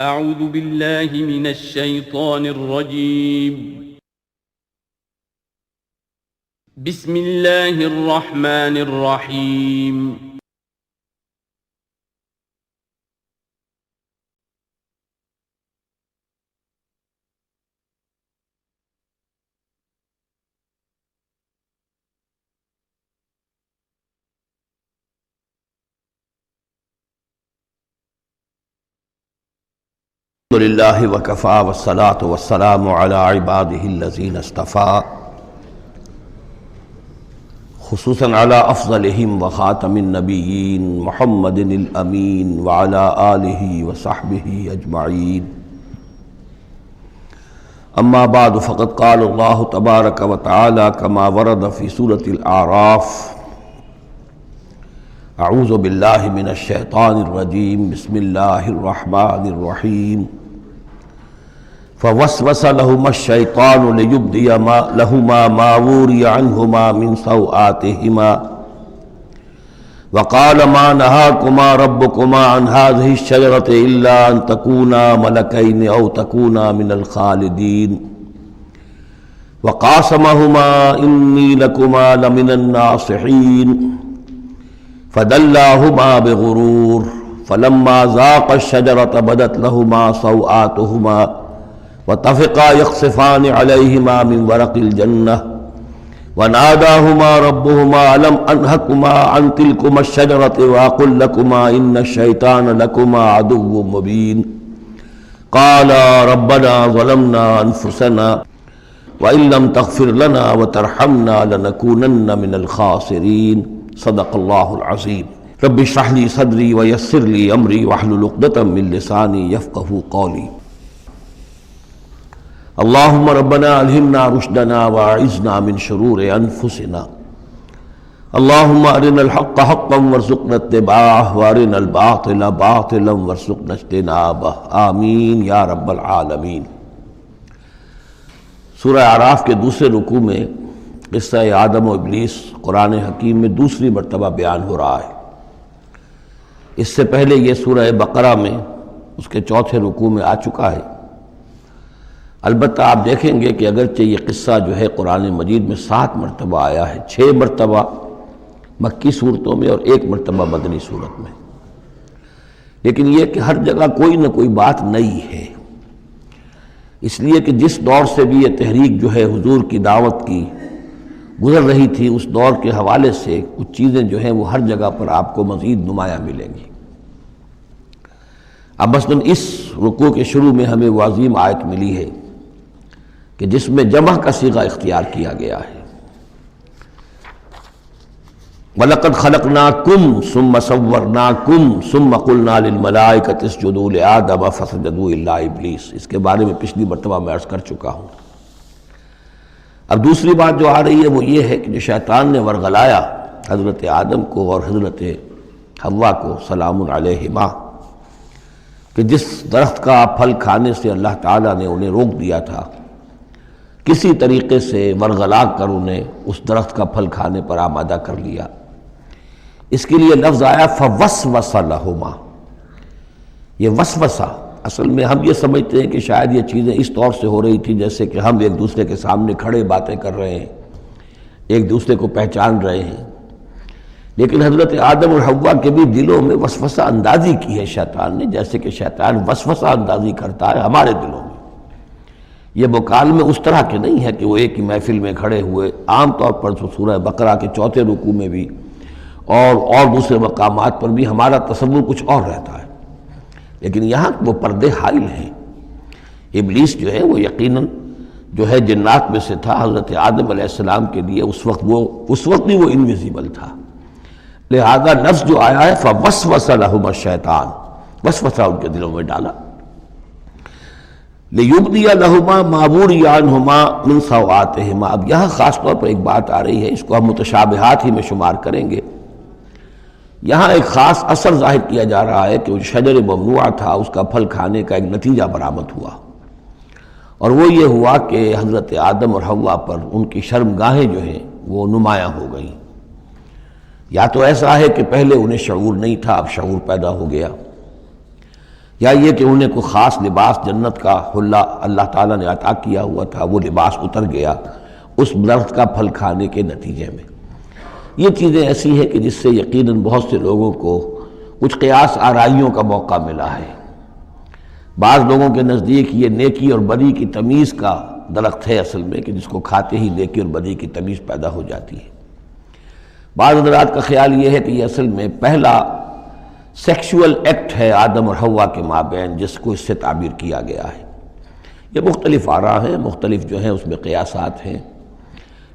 اعوذ باللہ من الشیطان الرجیم بسم اللہ الرحمن الرحیم الحمد للہ وکفا والصلاة والسلام علی عباده الذین اصطفیٰ خصوصاً علی افضلہم وخاتم النبیین محمد الامین وعلی آلہ وصحبہ اجمعین اما بعد فقد قال اللہ تبارک وتعالی کما ورد فی سورة الاعراف اعوذ باللہ من الشیطان الرجیم بسم اللہ الرحمن الرحیم فوسوس لهما الشیطان لیبدی لهما ما وري عنهما من سوآتهما وقال ما نهاكما ربكما عن هذه الشجرة إلا أن تكونا ملكين أو تكونا من الخالدين وقاسمهما إني لكما لمن الناصحين فدلاهما بغرور فلما ذاقا الشجرة بدت لهما سوآتهما وطفقا يخصفان عليهما من ورق الجنة وناداهما ربهما ألم أنهكما عن تلكما الشجرة وأقل لكما إن الشيطان لكما عدو مبين قالا ربنا ظلمنا أنفسنا وإن لم تغفر لنا وترحمنا لنكونن من الخاسرين صدق الله العظيم رب اشرح لي صدري ويسر لي أمري واحلل عقدة من لساني يفقهوا قولي اللهم ربنا الہمنا رشدنا واعذنا من شرور انفسنا اللهم ارنا الحق حقا وارزقنا اتباعه وارنا الباطل باطلا وارزقنا اجتنابه آمین یا رب العالمین۔ سورہ اعراف کے دوسرے رکوع میں قصہ آدم و ابلیس قرآن حکیم میں دوسری مرتبہ بیان ہو رہا ہے۔ اس سے پہلے یہ سورہ بقرہ میں اس کے چوتھے رکوع میں آ چکا ہے۔ البتہ آپ دیکھیں گے کہ اگرچہ یہ قصہ جو ہے قرآن مجید میں 7 مرتبہ آیا ہے، 6 مرتبہ مکی صورتوں میں اور 1 مرتبہ مدنی صورت میں، لیکن یہ کہ ہر جگہ کوئی نہ کوئی بات نئی ہے، اس لیے کہ جس دور سے بھی یہ تحریک جو ہے حضور کی دعوت کی گزر رہی تھی، اس دور کے حوالے سے کچھ چیزیں جو ہیں وہ ہر جگہ پر آپ کو مزید نمایاں ملیں گی۔ اب مثلاً اس رکوع کے شروع میں ہمیں وہ عظیم آیت ملی ہے کہ جس میں جمع کا صیغہ اختیار کیا گیا ہے، وَلَقَدْ خَلَقْنَاكُمْ ثُمَّ صَوَّرْنَاكُمْ ثُمَّ قُلْنَا لِلْمَلَائِكَةِ اسْجُدُوا لِآدَمَ فَسَجَدُوا إِلَّا إِبْلِيسَ، اس کے بارے میں پچھلی مرتبہ میں عرض کر چکا ہوں۔ اب دوسری بات جو آ رہی ہے وہ یہ ہے کہ جو شیطان نے ورغلایا حضرت آدم کو اور حضرت حوا کو سلام علیہما، کہ جس درخت کا پھل کھانے سے اللہ تعالیٰ نے انہیں روک دیا تھا، کسی طریقے سے ورغلا کر انہیں اس درخت کا پھل کھانے پر آمادہ کر لیا۔ اس کے لیے لفظ آیا فوسوس لہما۔ یہ وسوسہ اصل میں ہم یہ سمجھتے ہیں کہ شاید یہ چیزیں اس طور سے ہو رہی تھی جیسے کہ ہم ایک دوسرے کے سامنے کھڑے باتیں کر رہے ہیں، ایک دوسرے کو پہچان رہے ہیں، لیکن حضرت آدم اور حوا کے بھی دلوں میں وسوسہ اندازی کی ہے شیطان نے، جیسے کہ شیطان وسوسہ اندازی کرتا ہے ہمارے دلوں میں۔ یہ مکالمے اس طرح کے نہیں ہے کہ وہ ایک ہی محفل میں کھڑے ہوئے، عام طور پر سورہ بقرہ کے چوتھے رکوع میں بھی اور دوسرے مقامات پر بھی ہمارا تصور کچھ اور رہتا ہے، لیکن یہاں وہ پردے حائل ہیں۔ ابلیس جو ہے وہ یقیناً جو ہے جنات میں سے تھا، حضرت آدم علیہ السلام کے لیے اس وقت بھی وہ انویزیبل تھا، لہذا نفس جو آیا ہے فوسوس لہما الشیطان، وسوسہ ان کے دلوں میں ڈالا۔ لیبدی لہما ما وری عنہما من سوآتہما۔ اب یہاں خاص طور پر ایک بات آ رہی ہے، اس کو ہم متشابہات ہی میں شمار کریں گے۔ یہاں ایک خاص اثر ظاہر کیا جا رہا ہے کہ وہ شجر ممنوع تھا، اس کا پھل کھانے کا ایک نتیجہ برآمد ہوا، اور وہ یہ ہوا کہ حضرت آدم اور حوا پر ان کی شرمگاہیں جو ہیں وہ نمایاں ہو گئیں۔ یا تو ایسا ہے کہ پہلے انہیں شعور نہیں تھا، اب شعور پیدا ہو گیا، یا یہ کہ انہیں کوئی خاص لباس جنت کا حلہ اللہ تعالیٰ نے عطا کیا ہوا تھا، وہ لباس اتر گیا اس درخت کا پھل کھانے کے نتیجے میں۔ یہ چیزیں ایسی ہیں کہ جس سے یقیناً بہت سے لوگوں کو کچھ قیاس آرائیوں کا موقع ملا ہے۔ بعض لوگوں کے نزدیک یہ نیکی اور بدی کی تمیز کا درخت ہے اصل میں، کہ جس کو کھاتے ہی نیکی اور بدی کی تمیز پیدا ہو جاتی ہے۔ بعض حضرات کا خیال یہ ہے کہ یہ اصل میں پہلا سیکشول ایکٹ ہے آدم اور حوا کے مابین، جس کو اس سے تعبیر کیا گیا ہے۔ یہ مختلف آراء ہیں، مختلف جو ہیں اس میں قیاسات ہیں،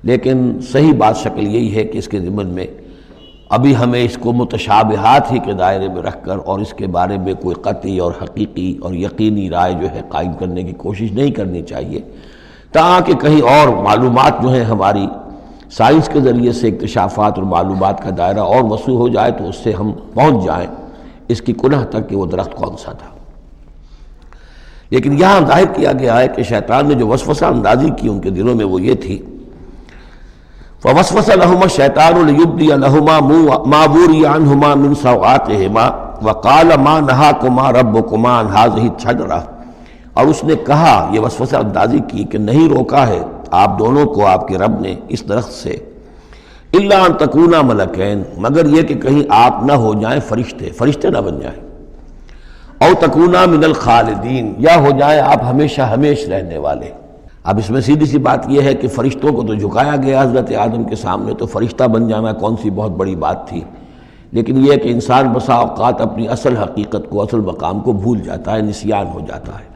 لیکن صحیح بات شکل یہی ہے کہ اس کے ضمن میں ابھی ہمیں اس کو متشابہات ہی کے دائرے میں رکھ کر اور اس کے بارے میں کوئی قطعی اور حقیقی اور یقینی رائے جو ہے قائم کرنے کی کوشش نہیں کرنی چاہیے، تاکہ کہیں اور معلومات جو ہیں ہماری سائنس کے ذریعے سے اکتشافات اور معلومات کا دائرہ اور وسیع ہو جائے تو اس سے ہم پہنچ جائیں اس کی کنہ تک کہ وہ درخت کون سا تھا۔ لیکن یہاں ظاہر کیا گیا ہے کہ شیطان نے جو وسوسہ اندازی کی ان کے دلوں میں وہ یہ تھی، فَوَسْوَسَ لَهُمَا الشَّيْطَانُ لِيُبْدِيَ لَهُمَا مَا وُرِيَ عَنْهُمَا مِنْ سَوْآتِهِمَا وَقَالَ مَا نَهَاكُمَا رَبُّكُمَا عَنْ هَٰذِهِ الشَّجَرَةِ، اور اس نے کہا، یہ وسوسہ اندازی کی کہ نہیں روکا ہے آپ دونوں کو آپ کے رب نے اس درخت سے، إِلَّا أَن تَكُونَا مَلَكَيْنِ، مگر یہ کہ کہیں آپ نہ ہو جائیں فرشتے نہ بن جائیں، أَوْ تَكُونَا مِنَ الْخَالِدِينَ، یا ہو جائیں آپ ہمیشہ ہمیش رہنے والے۔ اب اس میں سیدھی سی بات یہ ہے کہ فرشتوں کو تو جھکایا گیا حضرت آدم کے سامنے، تو فرشتہ بن جانا کون سی بہت بڑی بات تھی، لیکن یہ کہ انسان بسا اوقات اپنی اصل حقیقت کو، اصل مقام کو بھول جاتا ہے، نسیان ہو جاتا ہے،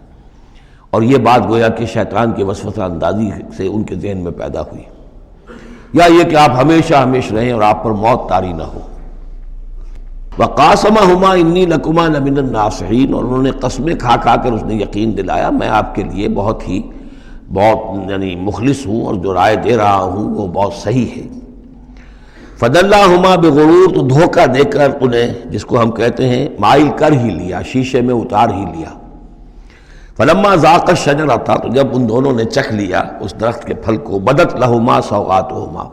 اور یہ بات گویا کہ شیطان کے وسوسہ اندازی سے ان کے ذہن میں پیدا ہوئی، یا یہ کہ آپ ہمیشہ ہمیش رہیں اور آپ پر موت طاری نہ ہو۔ وَقَاسَمَهُمَا إِنِّي لَكُمَا لَمِنَ النَّاصِحِينَ، اور انہوں نے قسمیں کھا کھا کر اس نے یقین دلایا میں آپ کے لیے بہت یعنی مخلص ہوں، اور جو رائے دے رہا ہوں وہ بہت صحیح ہے۔ فَدَلَّاهُمَا بِغُرُورٍ، تو دھوکہ دے کر انہیں، جس کو ہم کہتے ہیں مائل کر ہی لیا، شیشے میں اتار ہی لیا۔ فَلَمَّا ذَاقَا الشَّجَرَةَ، تو جب ان دونوں نے چکھ لیا اس درخت کے پھل کو، بَدَتْ لَهُمَا سَوْآتُهُمَا،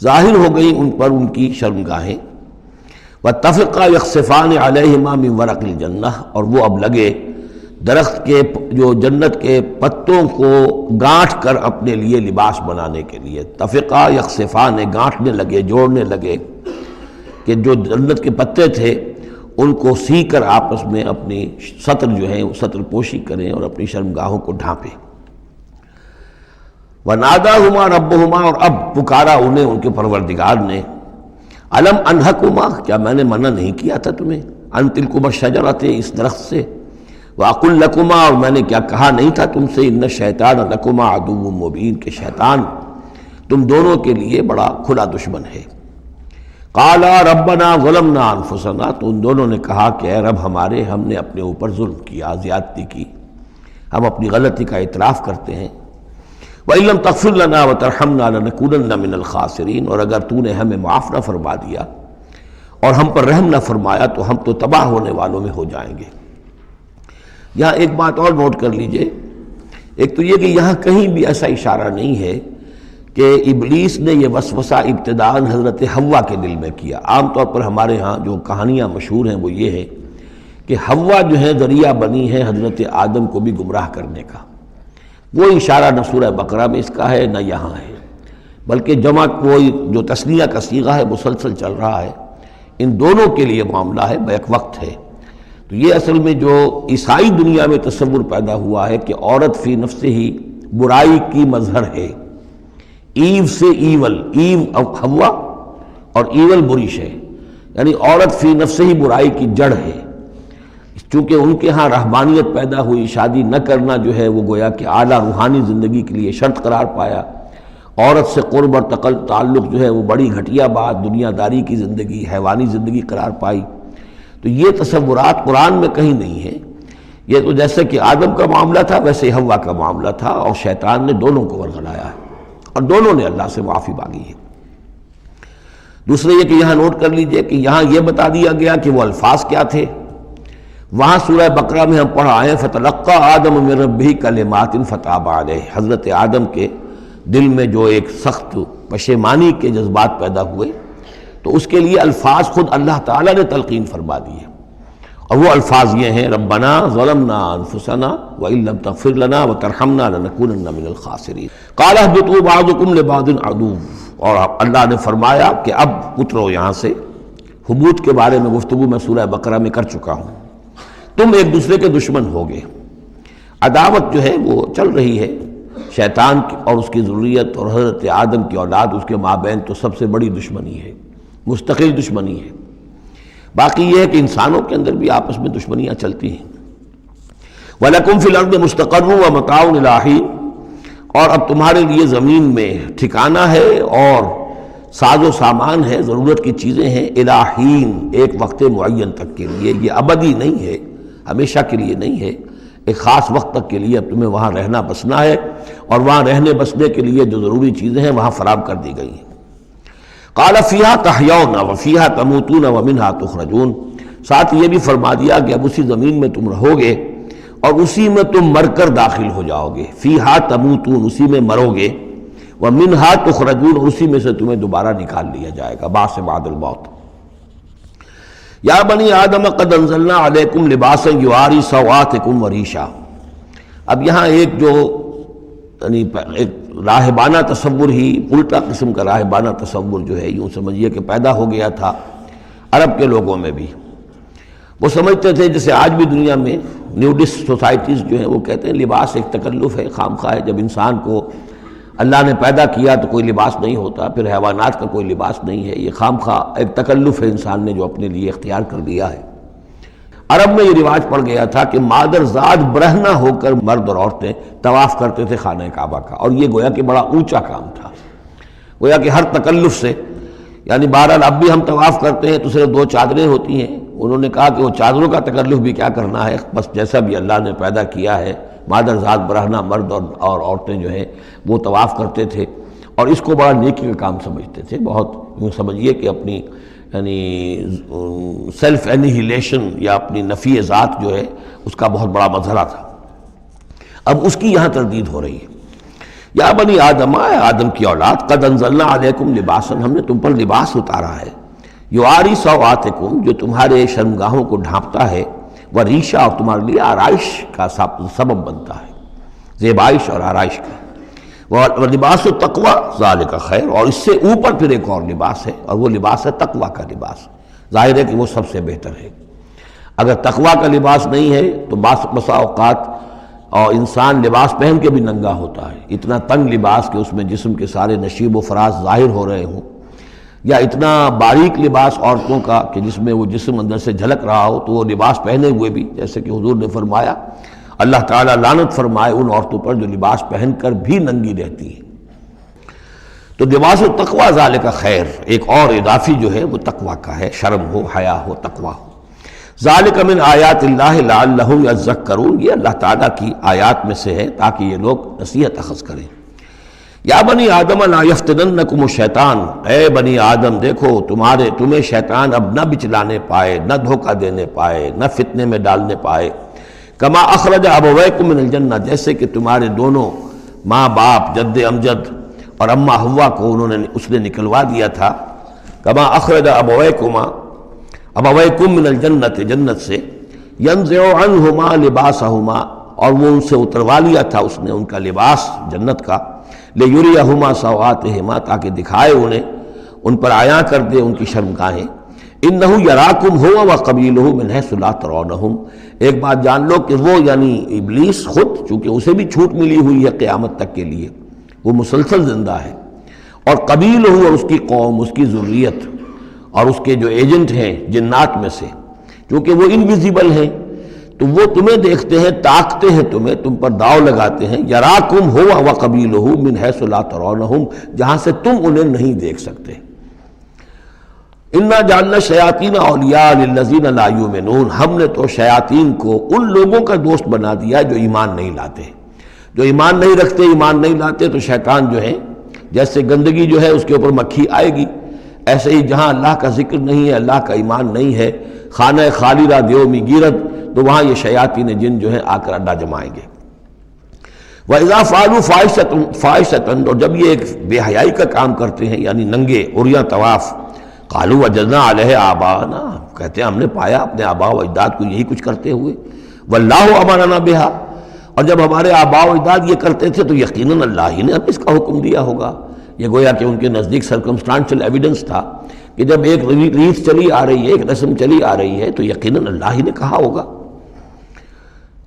ظاہر ہو گئی ان پر ان کی شرمگاہیں، وَاتَّفَقَا يَخْصِفَانِ عَلَيْهِمَا مِنْ وَرَقِ الْجَنَّةِ، اور وہ اب لگے درخت کے جو جنت کے پتوں کو گانٹھ کر اپنے لیے لباس بنانے کے لیے، تفقا یخصفان، گانٹھنے لگے، جوڑنے لگے، کہ جو جنت کے پتے تھے ان کو سی کر آپس میں اپنی سطر جو ہے سطر پوشی کریں اور اپنی شرمگاہوں کو ڈھانپیں۔ وَنَادَاهُمَا رَبُّهُمَا، اور اب پکارا انہیں ان کے پروردگار نے، أَلَمْ أَنْهَكُمَا، کیا میں نے منع نہیں کیا تھا تمہیں، أَن تِلْكُمَا الشَّجَرَةَ، اس درخت سے، وَأَقُلْ لَكُمَا، اور میں نے کیا کہا نہیں تھا تم سے، إِنَّ الشَّيْطَانَ لَكُمَا عَدُوٌّ مُّبِينٌ، کہ شیطان تم دونوں کے لیے بڑا کھلا دشمن ہے۔ قَالَا رَبَّنَا ظَلَمْنَا أَنفُسَنَا، تو ان دونوں نے کہا کہ اے رب ہمارے، ہم نے اپنے اوپر ظلم کیا، زیادتی کی، ہم اپنی غلطی کا اعتراف کرتے ہیں۔ وَإِن لَّمْ تَغْفِرْ لَنَا وَتَرْحَمْنَا لَنَكُونَنَّ مِنَ الْخَاسِرِينَ، اور اگر تو نے ہمیں معاف نہ فرما دیا اور ہم پر رحم نہ فرمایا تو ہم تو تباہ ہونے والوں میں ہو جائیں گے۔ یہاں ایک بات اور نوٹ کر لیجئے، ایک تو یہ کہ یہاں کہیں بھی ایسا اشارہ نہیں ہے کہ ابلیس نے یہ وسوسہ ابتداءً حضرت حوا کے دل میں کیا۔ عام طور پر ہمارے ہاں جو کہانیاں مشہور ہیں وہ یہ ہے کہ حوا جو ہے ذریعہ بنی ہے حضرت آدم کو بھی گمراہ کرنے کا، وہ اشارہ نہ سورہ بقرہ میں اس کا ہے نہ یہاں ہے، بلکہ جمع کوئی جو تثنیہ کا صیغہ ہے مسلسل چل رہا ہے، ان دونوں کے لیے معاملہ ہے، بیک وقت ہے۔ تو یہ اصل میں جو عیسائی دنیا میں تصور پیدا ہوا ہے کہ عورت فی نفس ہی برائی کی مظہر ہے، ایو سے ایول، ایو حوا اور ایول بری شے، یعنی عورت فی نفس ہی برائی کی جڑ ہے۔ چونکہ ان کے ہاں رہبانیت پیدا ہوئی، شادی نہ کرنا جو ہے وہ گویا کہ اعلیٰ روحانی زندگی کے لیے شرط قرار پایا، عورت سے قرب اور تعلق جو ہے وہ بڑی گھٹیا بات، دنیا داری کی زندگی، حیوانی زندگی قرار پائی۔ تو یہ تصورات قرآن میں کہیں نہیں ہے، یہ تو جیسے کہ آدم کا معاملہ تھا ویسے حوا کا معاملہ تھا، اور شیطان نے دونوں کو ورغلایا ہے اور دونوں نے اللہ سے معافی مانگی ہے۔ دوسرے یہ کہ یہاں نوٹ کر لیجئے کہ یہاں یہ بتا دیا گیا کہ وہ الفاظ کیا تھے۔ وہاں سورہ بقرہ میں ہم پڑھا ہے فَتَلَقَّىٰ آدَمُ مِن رَبِّهِ كَلِمَاتٍ فَتَابَ عَلَيْهِ، حضرت آدم کے دل میں جو ایک سخت پشیمانی کے جذبات پیدا ہوئے تو اس کے لیے الفاظ خود اللہ تعالیٰ نے تلقین فرما دیے، اور وہ الفاظ یہ ہیں ربنا ظلمنا انفسنا وان لم تغفر لنا وترحمنا لنکونن من الخاسرین قال اهبطوا بعضكم لبعض عدو، اور اللہ نے فرمایا کہ اب اترو یہاں سے۔ حبوط کے بارے میں گفتگو میں سورہ بقرہ میں کر چکا ہوں۔ تم ایک دوسرے کے دشمن ہوگے، عداوت جو ہے وہ چل رہی ہے، شیطان اور اس کی ذریت اور حضرت آدم کی اولاد، اس کے مابین تو سب سے بڑی دشمنی ہے، مستقل دشمنی ہے۔ باقی یہ ہے کہ انسانوں کے اندر بھی آپس میں دشمنیاں چلتی ہیں۔ وَلَكُمْ فِي الْأَرْضِ مُسْتَقَرٌّ وَمَتَاعٌ إِلَىٰ حِينٍ، اور اب تمہارے لیے زمین میں ٹھکانہ ہے اور ساز و سامان ہے، ضرورت کی چیزیں ہیں، إِلَىٰ حِين، ایک وقت معین تک کے لیے، یہ ابدی نہیں ہے، ہمیشہ کے لیے نہیں ہے، ایک خاص وقت تک کے لیے اب تمہیں وہاں رہنا بسنا ہے، اور وہاں رہنے بسنے کے لیے جو ضروری چیزیں ہیں وہاں فراہم کر دی گئی ہیں۔ قال فیہا تحیون وفیہا تموتون ومنہا تخرجون، ساتھ یہ بھی فرما دیا کہ اب اسی زمین میں تم رہو گے اور اسی میں تم مر کر داخل ہو جاؤ گے، فیہا تموتون، اسی میں مرو گے، ومنہا تخرجون، اور اسی میں سے تمہیں دوبارہ نکال لیا جائے گا بعث بعد الموت۔ یا بنی آدم قد انزلنا علیکم لباسا یواری سوآتکم وریشا، اب یہاں ایک جو یعنی ایک راہبانہ تصور ہی، الٹا قسم کا راہبانہ تصور جو ہے، یوں سمجھیے کہ پیدا ہو گیا تھا عرب کے لوگوں میں بھی۔ وہ سمجھتے تھے جیسے آج بھی دنیا میں نیوڈسٹ سوسائٹیز جو ہیں وہ کہتے ہیں لباس ایک تکلف ہے، خامخواہ ہے، جب انسان کو اللہ نے پیدا کیا تو کوئی لباس نہیں ہوتا، پھر حیوانات کا کوئی لباس نہیں ہے، یہ خامخواہ ایک تکلف ہے انسان نے جو اپنے لیے اختیار کر لیا ہے۔ عرب میں یہ رواج پڑ گیا تھا کہ مادر زاد برہنہ ہو کر مرد اور عورتیں طواف کرتے تھے خانہ کعبہ کا، اور یہ گویا کہ بڑا اونچا کام تھا، گویا کہ ہر تکلف سے، یعنی بہرحال اب بھی ہم طواف کرتے ہیں تو صرف 2 چادریں ہوتی ہیں، انہوں نے کہا کہ وہ چادروں کا تکلف بھی کیا کرنا ہے، بس جیسا بھی اللہ نے پیدا کیا ہے، مادر ذات برہنہ مرد اور عورتیں جو ہیں وہ طواف کرتے تھے، اور اس کو بڑا نیکی کا کام سمجھتے تھے، بہت یوں سمجھیے کہ اپنی یعنی سیلف انہیلیشن یا اپنی نفی ذات جو ہے اس کا بہت بڑا مظہرہ تھا۔ اب اس کی یہاں تردید ہو رہی ہے۔ یا بنی آدم، آدم کی اولاد، قد انزلنا علیکم لباسا، ہم نے تم پر لباس اتارا ہے، یواری سوآتکم، جو تمہارے شرمگاہوں کو ڈھانپتا ہے، وریشا، اور تمہارے لیے آرائش کا سبب بنتا ہے، زیبائش اور آرائش کا، لباس التقوی ذالک خیر، اور اس سے اوپر پھر ایک اور لباس ہے، اور وہ لباس ہے تقوی کا لباس۔ ظاہر ہے کہ وہ سب سے بہتر ہے۔ اگر تقوی کا لباس نہیں ہے تو بسا اوقات اور انسان لباس پہن کے بھی ننگا ہوتا ہے، اتنا تنگ لباس کہ اس میں جسم کے سارے نشیب و فراز ظاہر ہو رہے ہوں، یا اتنا باریک لباس عورتوں کا کہ جس میں وہ جسم اندر سے جھلک رہا ہو، تو وہ لباس پہنے ہوئے بھی، جیسے کہ حضور نے فرمایا، اللہ تعالیٰ لعنت فرمائے ان عورتوں پر جو لباس پہن کر بھی ننگی رہتی ہیں۔ تو لباس التقوی ذالک خیر، ایک اور اضافی جو ہے وہ تقوی کا ہے، شرم ہو، حیا ہو، تقوی ہو۔ ذالک من آیات اللہ لعلہم یذکرون، یہ اللہ تعالیٰ کی آیات میں سے ہے تاکہ یہ لوگ نصیحت اخذ کریں۔ یا بنی آدم لا یفتننکم الشیطان، اے بنی آدم دیکھو تمہیں شیطان اب نہ بچلانے پائے، نہ دھوکہ دینے پائے، نہ فتنے میں ڈالنے پائے، کما اخرج ابویکم من الجنہ، جیسے کہ تمہارے دونوں ماں باپ جد امجد اور اماں حوا کو اس نے نکلوا دیا تھا، کما اخرج ابویکم من الجنۃ، جنت سے، ینزع عنہما لباسہما، اور وہ ان سے اتروا لیا تھا اس نے ان کا لباس جنت کا، لیریہما سوآتہما، تاکہ دکھائے انہیں، ان پر عیاں کر دے ان کی شرمگاہیں۔ انہ یراکم ہو وقبیلہ من حیث لا ترونہم، ایک بات جان لو کہ وہ یعنی ابلیس خود، چونکہ اسے بھی چھوٹ ملی ہوئی ہے قیامت تک کے لیے، وہ مسلسل زندہ ہے، اور قبیلہ اور اس کی قوم، اس کی ذریت اور اس کے جو ایجنٹ ہیں جنات میں سے، چونکہ وہ انویزیبل ہیں تو وہ تمہیں دیکھتے ہیں، تاکتے ہیں تمہیں، تم پر داؤ لگاتے ہیں، یراکم ہو وقبیلہ من حیث لا ترونہم، جہاں سے تم انہیں نہیں دیکھ سکتے۔ انا جعلنا الشیاطین اولیاء للذین لا یؤمنون، ہم نے تو شیاطین کو ان لوگوں کا دوست بنا دیا جو ایمان نہیں لاتے، جو ایمان نہیں رکھتے، ایمان نہیں لاتے، تو شیطان جو ہے جیسے گندگی جو ہے اس کے اوپر مکھی آئے گی، ایسے ہی جہاں اللہ کا ذکر نہیں ہے، اللہ کا ایمان نہیں ہے، خانہ خالی را دیو می گیرت، تو وہاں یہ شیاطین جن جو ہیں آ کر اڈا جمائیں گے۔ وَإِذَا فَعَلُوا فَاحِشَةً، اور جب یہ ایک بے حیائی کا کام کرتے ہیں، یعنی ننگے عریاں طواف، قالوا وجدنا علیہ آباءنا، کہتے ہیں ہم نے پایا اپنے آباء و اجداد کو یہی کچھ کرتے ہوئے، واللہ امرنا بہا، اور جب ہمارے آباء و اجداد یہ کرتے تھے تو یقیناً اللہ ہی نے ہمیں اس کا حکم دیا ہوگا۔ یہ گویا کہ ان کے نزدیک سرکمسٹانشل ایویڈنس تھا کہ جب ایک ریت چلی آ رہی ہے، ایک رسم چلی آ رہی ہے تو یقیناً اللہ ہی نے کہا ہوگا۔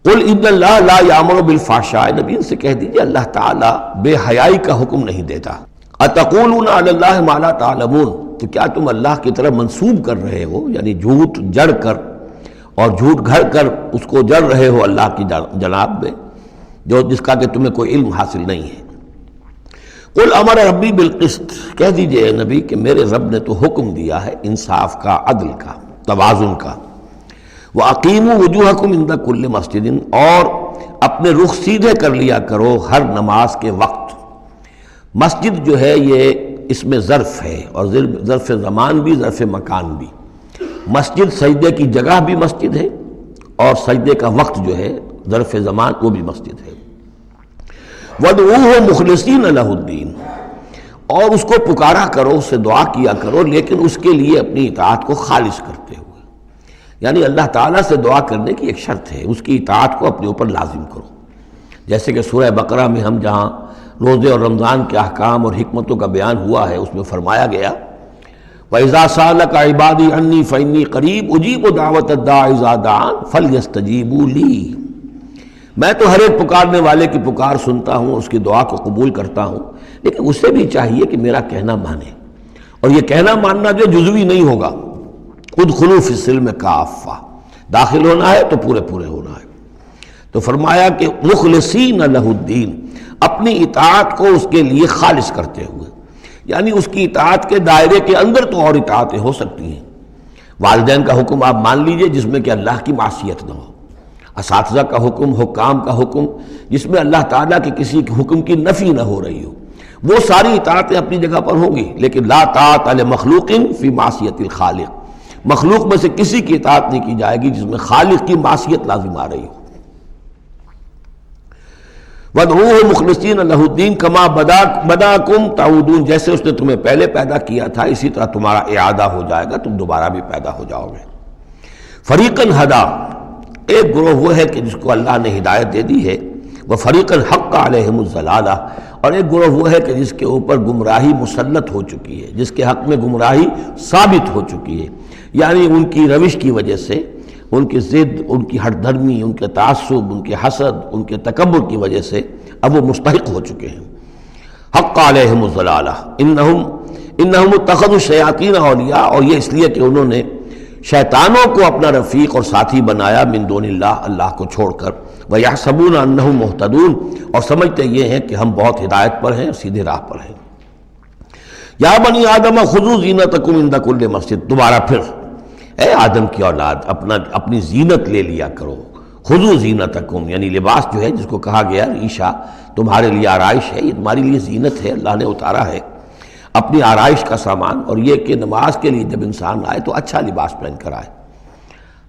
قل ان اللہ لا یامر بالفحشاء، نبی ان سے کہہ دیجئے اللہ تعالیٰ بے حیائی کا حکم نہیں دیتا۔ اتقولون علی اللہ ما لا تعلمون، تو کیا تم اللہ کی طرف منسوب کر رہے ہو، یعنی جھوٹ جڑ کر اور جھوٹ گھڑ کر اس کو جڑ رہے ہو اللہ کی جناب میں، جو جس کا کہ تمہیں کوئی علم حاصل نہیں ہے۔ قل امر ربی بالقسط، کہہ دیجئے اے نبی کہ میرے رب نے تو حکم دیا ہے انصاف کا، عدل کا، توازن کا۔ وَأَقِيمُوا وُجُوهَكُمْ عِنْدَ كُلِّ مَسْجِدٍ، اور اپنے رخ سیدھے کر لیا کرو ہر نماز کے وقت۔ مسجد جو ہے یہ اس میں ظرف ہے، اور ظرف زمان بھی ظرف مکان بھی۔ مسجد سجدے کی جگہ بھی مسجد ہے، اور سجدے کا وقت جو ہے ظرف زمان وہ بھی مسجد ہے۔ وَادْعُوهُ مُخْلِصِينَ لَهُ الدِّينَ، اور اس کو پکارا کرو، اس سے دعا کیا کرو، لیکن اس کے لیے اپنی اطاعت کو خالص کرتے ہوئے، یعنی اللہ تعالیٰ سے دعا کرنے کی ایک شرط ہے، اس کی اطاعت کو اپنے اوپر لازم کرو۔ جیسے کہ سورہ بقرہ میں ہم جہاں روزے اور رمضان کے احکام اور حکمتوں کا بیان ہوا ہے، اس میں فرمایا گیا وَإِذَا سَأَلَكَ عِبَادِي عَنِّي فَإِنِّي قَرِيبٌ أُجِيبُ دَعْوَةَ الدَّاعِ إِذَا دَعَانِ فَلْيَسْتَجِيبُوا لِي، میں تو ہر ایک پکارنے والے کی پکار سنتا ہوں، اس کی دعا کو قبول کرتا ہوں، لیکن اسے بھی چاہیے کہ میرا کہنا مانے، اور یہ کہنا ماننا جو جزوی نہیں ہوگا۔ ادخلوا فی السلم کافہ، داخل ہونا ہے تو پورے پورے ہونا ہے۔ تو فرمایا کہ مخلصین لہ الدین، اپنی اطاعت کو اس کے لیے خالص کرتے ہوئے، یعنی اس کی اطاعت کے دائرے کے اندر تو اور اطاعتیں ہو سکتی ہیں۔ والدین کا حکم آپ مان لیجئے جس میں کہ اللہ کی معصیت نہ ہو، اساتذہ کا حکم، حکام کا حکم جس میں اللہ تعالیٰ کے کسی حکم کی نفی نہ ہو رہی ہو، وہ ساری اطاعتیں اپنی جگہ پر ہوں گی، لیکن لا طاعۃ لمخلوق فی معصیت الخالق، مخلوق میں سے کسی کی اطاعت نہیں کی جائے گی جس میں خالق کی معصیت لازم آ رہی ہو۔ وَادْعُوهُ مُخْلِصِينَ لَهُ الدِّينَ كَمَا بَدَأَكُمْ تَعُودُونَ، جیسے اس نے تمہیں پہلے پیدا کیا تھا اسی طرح تمہارا اعادہ ہو جائے گا، تم دوبارہ بھی پیدا ہو جاؤ گے۔ فَرِيقًا هَدَىٰ، ایک گروہ وہ ہے کہ جس کو اللہ نے ہدایت دے دی ہے، وَفَرِيقًا حَقَّ عَلَيْهِمُ الضَّلَالَةُ، اور ایک گروہ وہ ہے کہ جس کے اوپر گمراہی مسلط ہو چکی ہے، جس کے حق میں گمراہی ثابت ہو چکی ہے، یعنی ان کی روش کی وجہ سے، ان کی ضد، ان کی ہٹ دھرمی، ان کے تعصب، ان کے حسد، ان کے تکبر کی وجہ سے اب وہ مستحق ہو چکے ہیں۔ حق علیہم الضلالہ انہم اتخذوا الشیاطین اولیاء، اور یہ اس لیے کہ انہوں نے شیطانوں کو اپنا رفیق اور ساتھی بنایا من دون اللہ، اللہ کو چھوڑ کر، ویحسبون انہم مہتدون، اور سمجھتے یہ ہیں کہ ہم بہت ہدایت پر ہیں، سیدھے راہ پر ہیں۔ یا بنی آدم خذوا زینتکم عند کل مسجد، دوبارہ پھر اے آدم کی اولاد اپنی زینت لے لیا کرو، خذوا زینتکم، یعنی لباس جو ہے جس کو کہا گیا ریشہ تمہارے لیے آرائش ہے، یہ تمہاری لیے زینت ہے، اللہ نے اتارا ہے اپنی آرائش کا سامان، اور یہ کہ نماز کے لیے جب انسان آئے تو اچھا لباس پہن کر آئے۔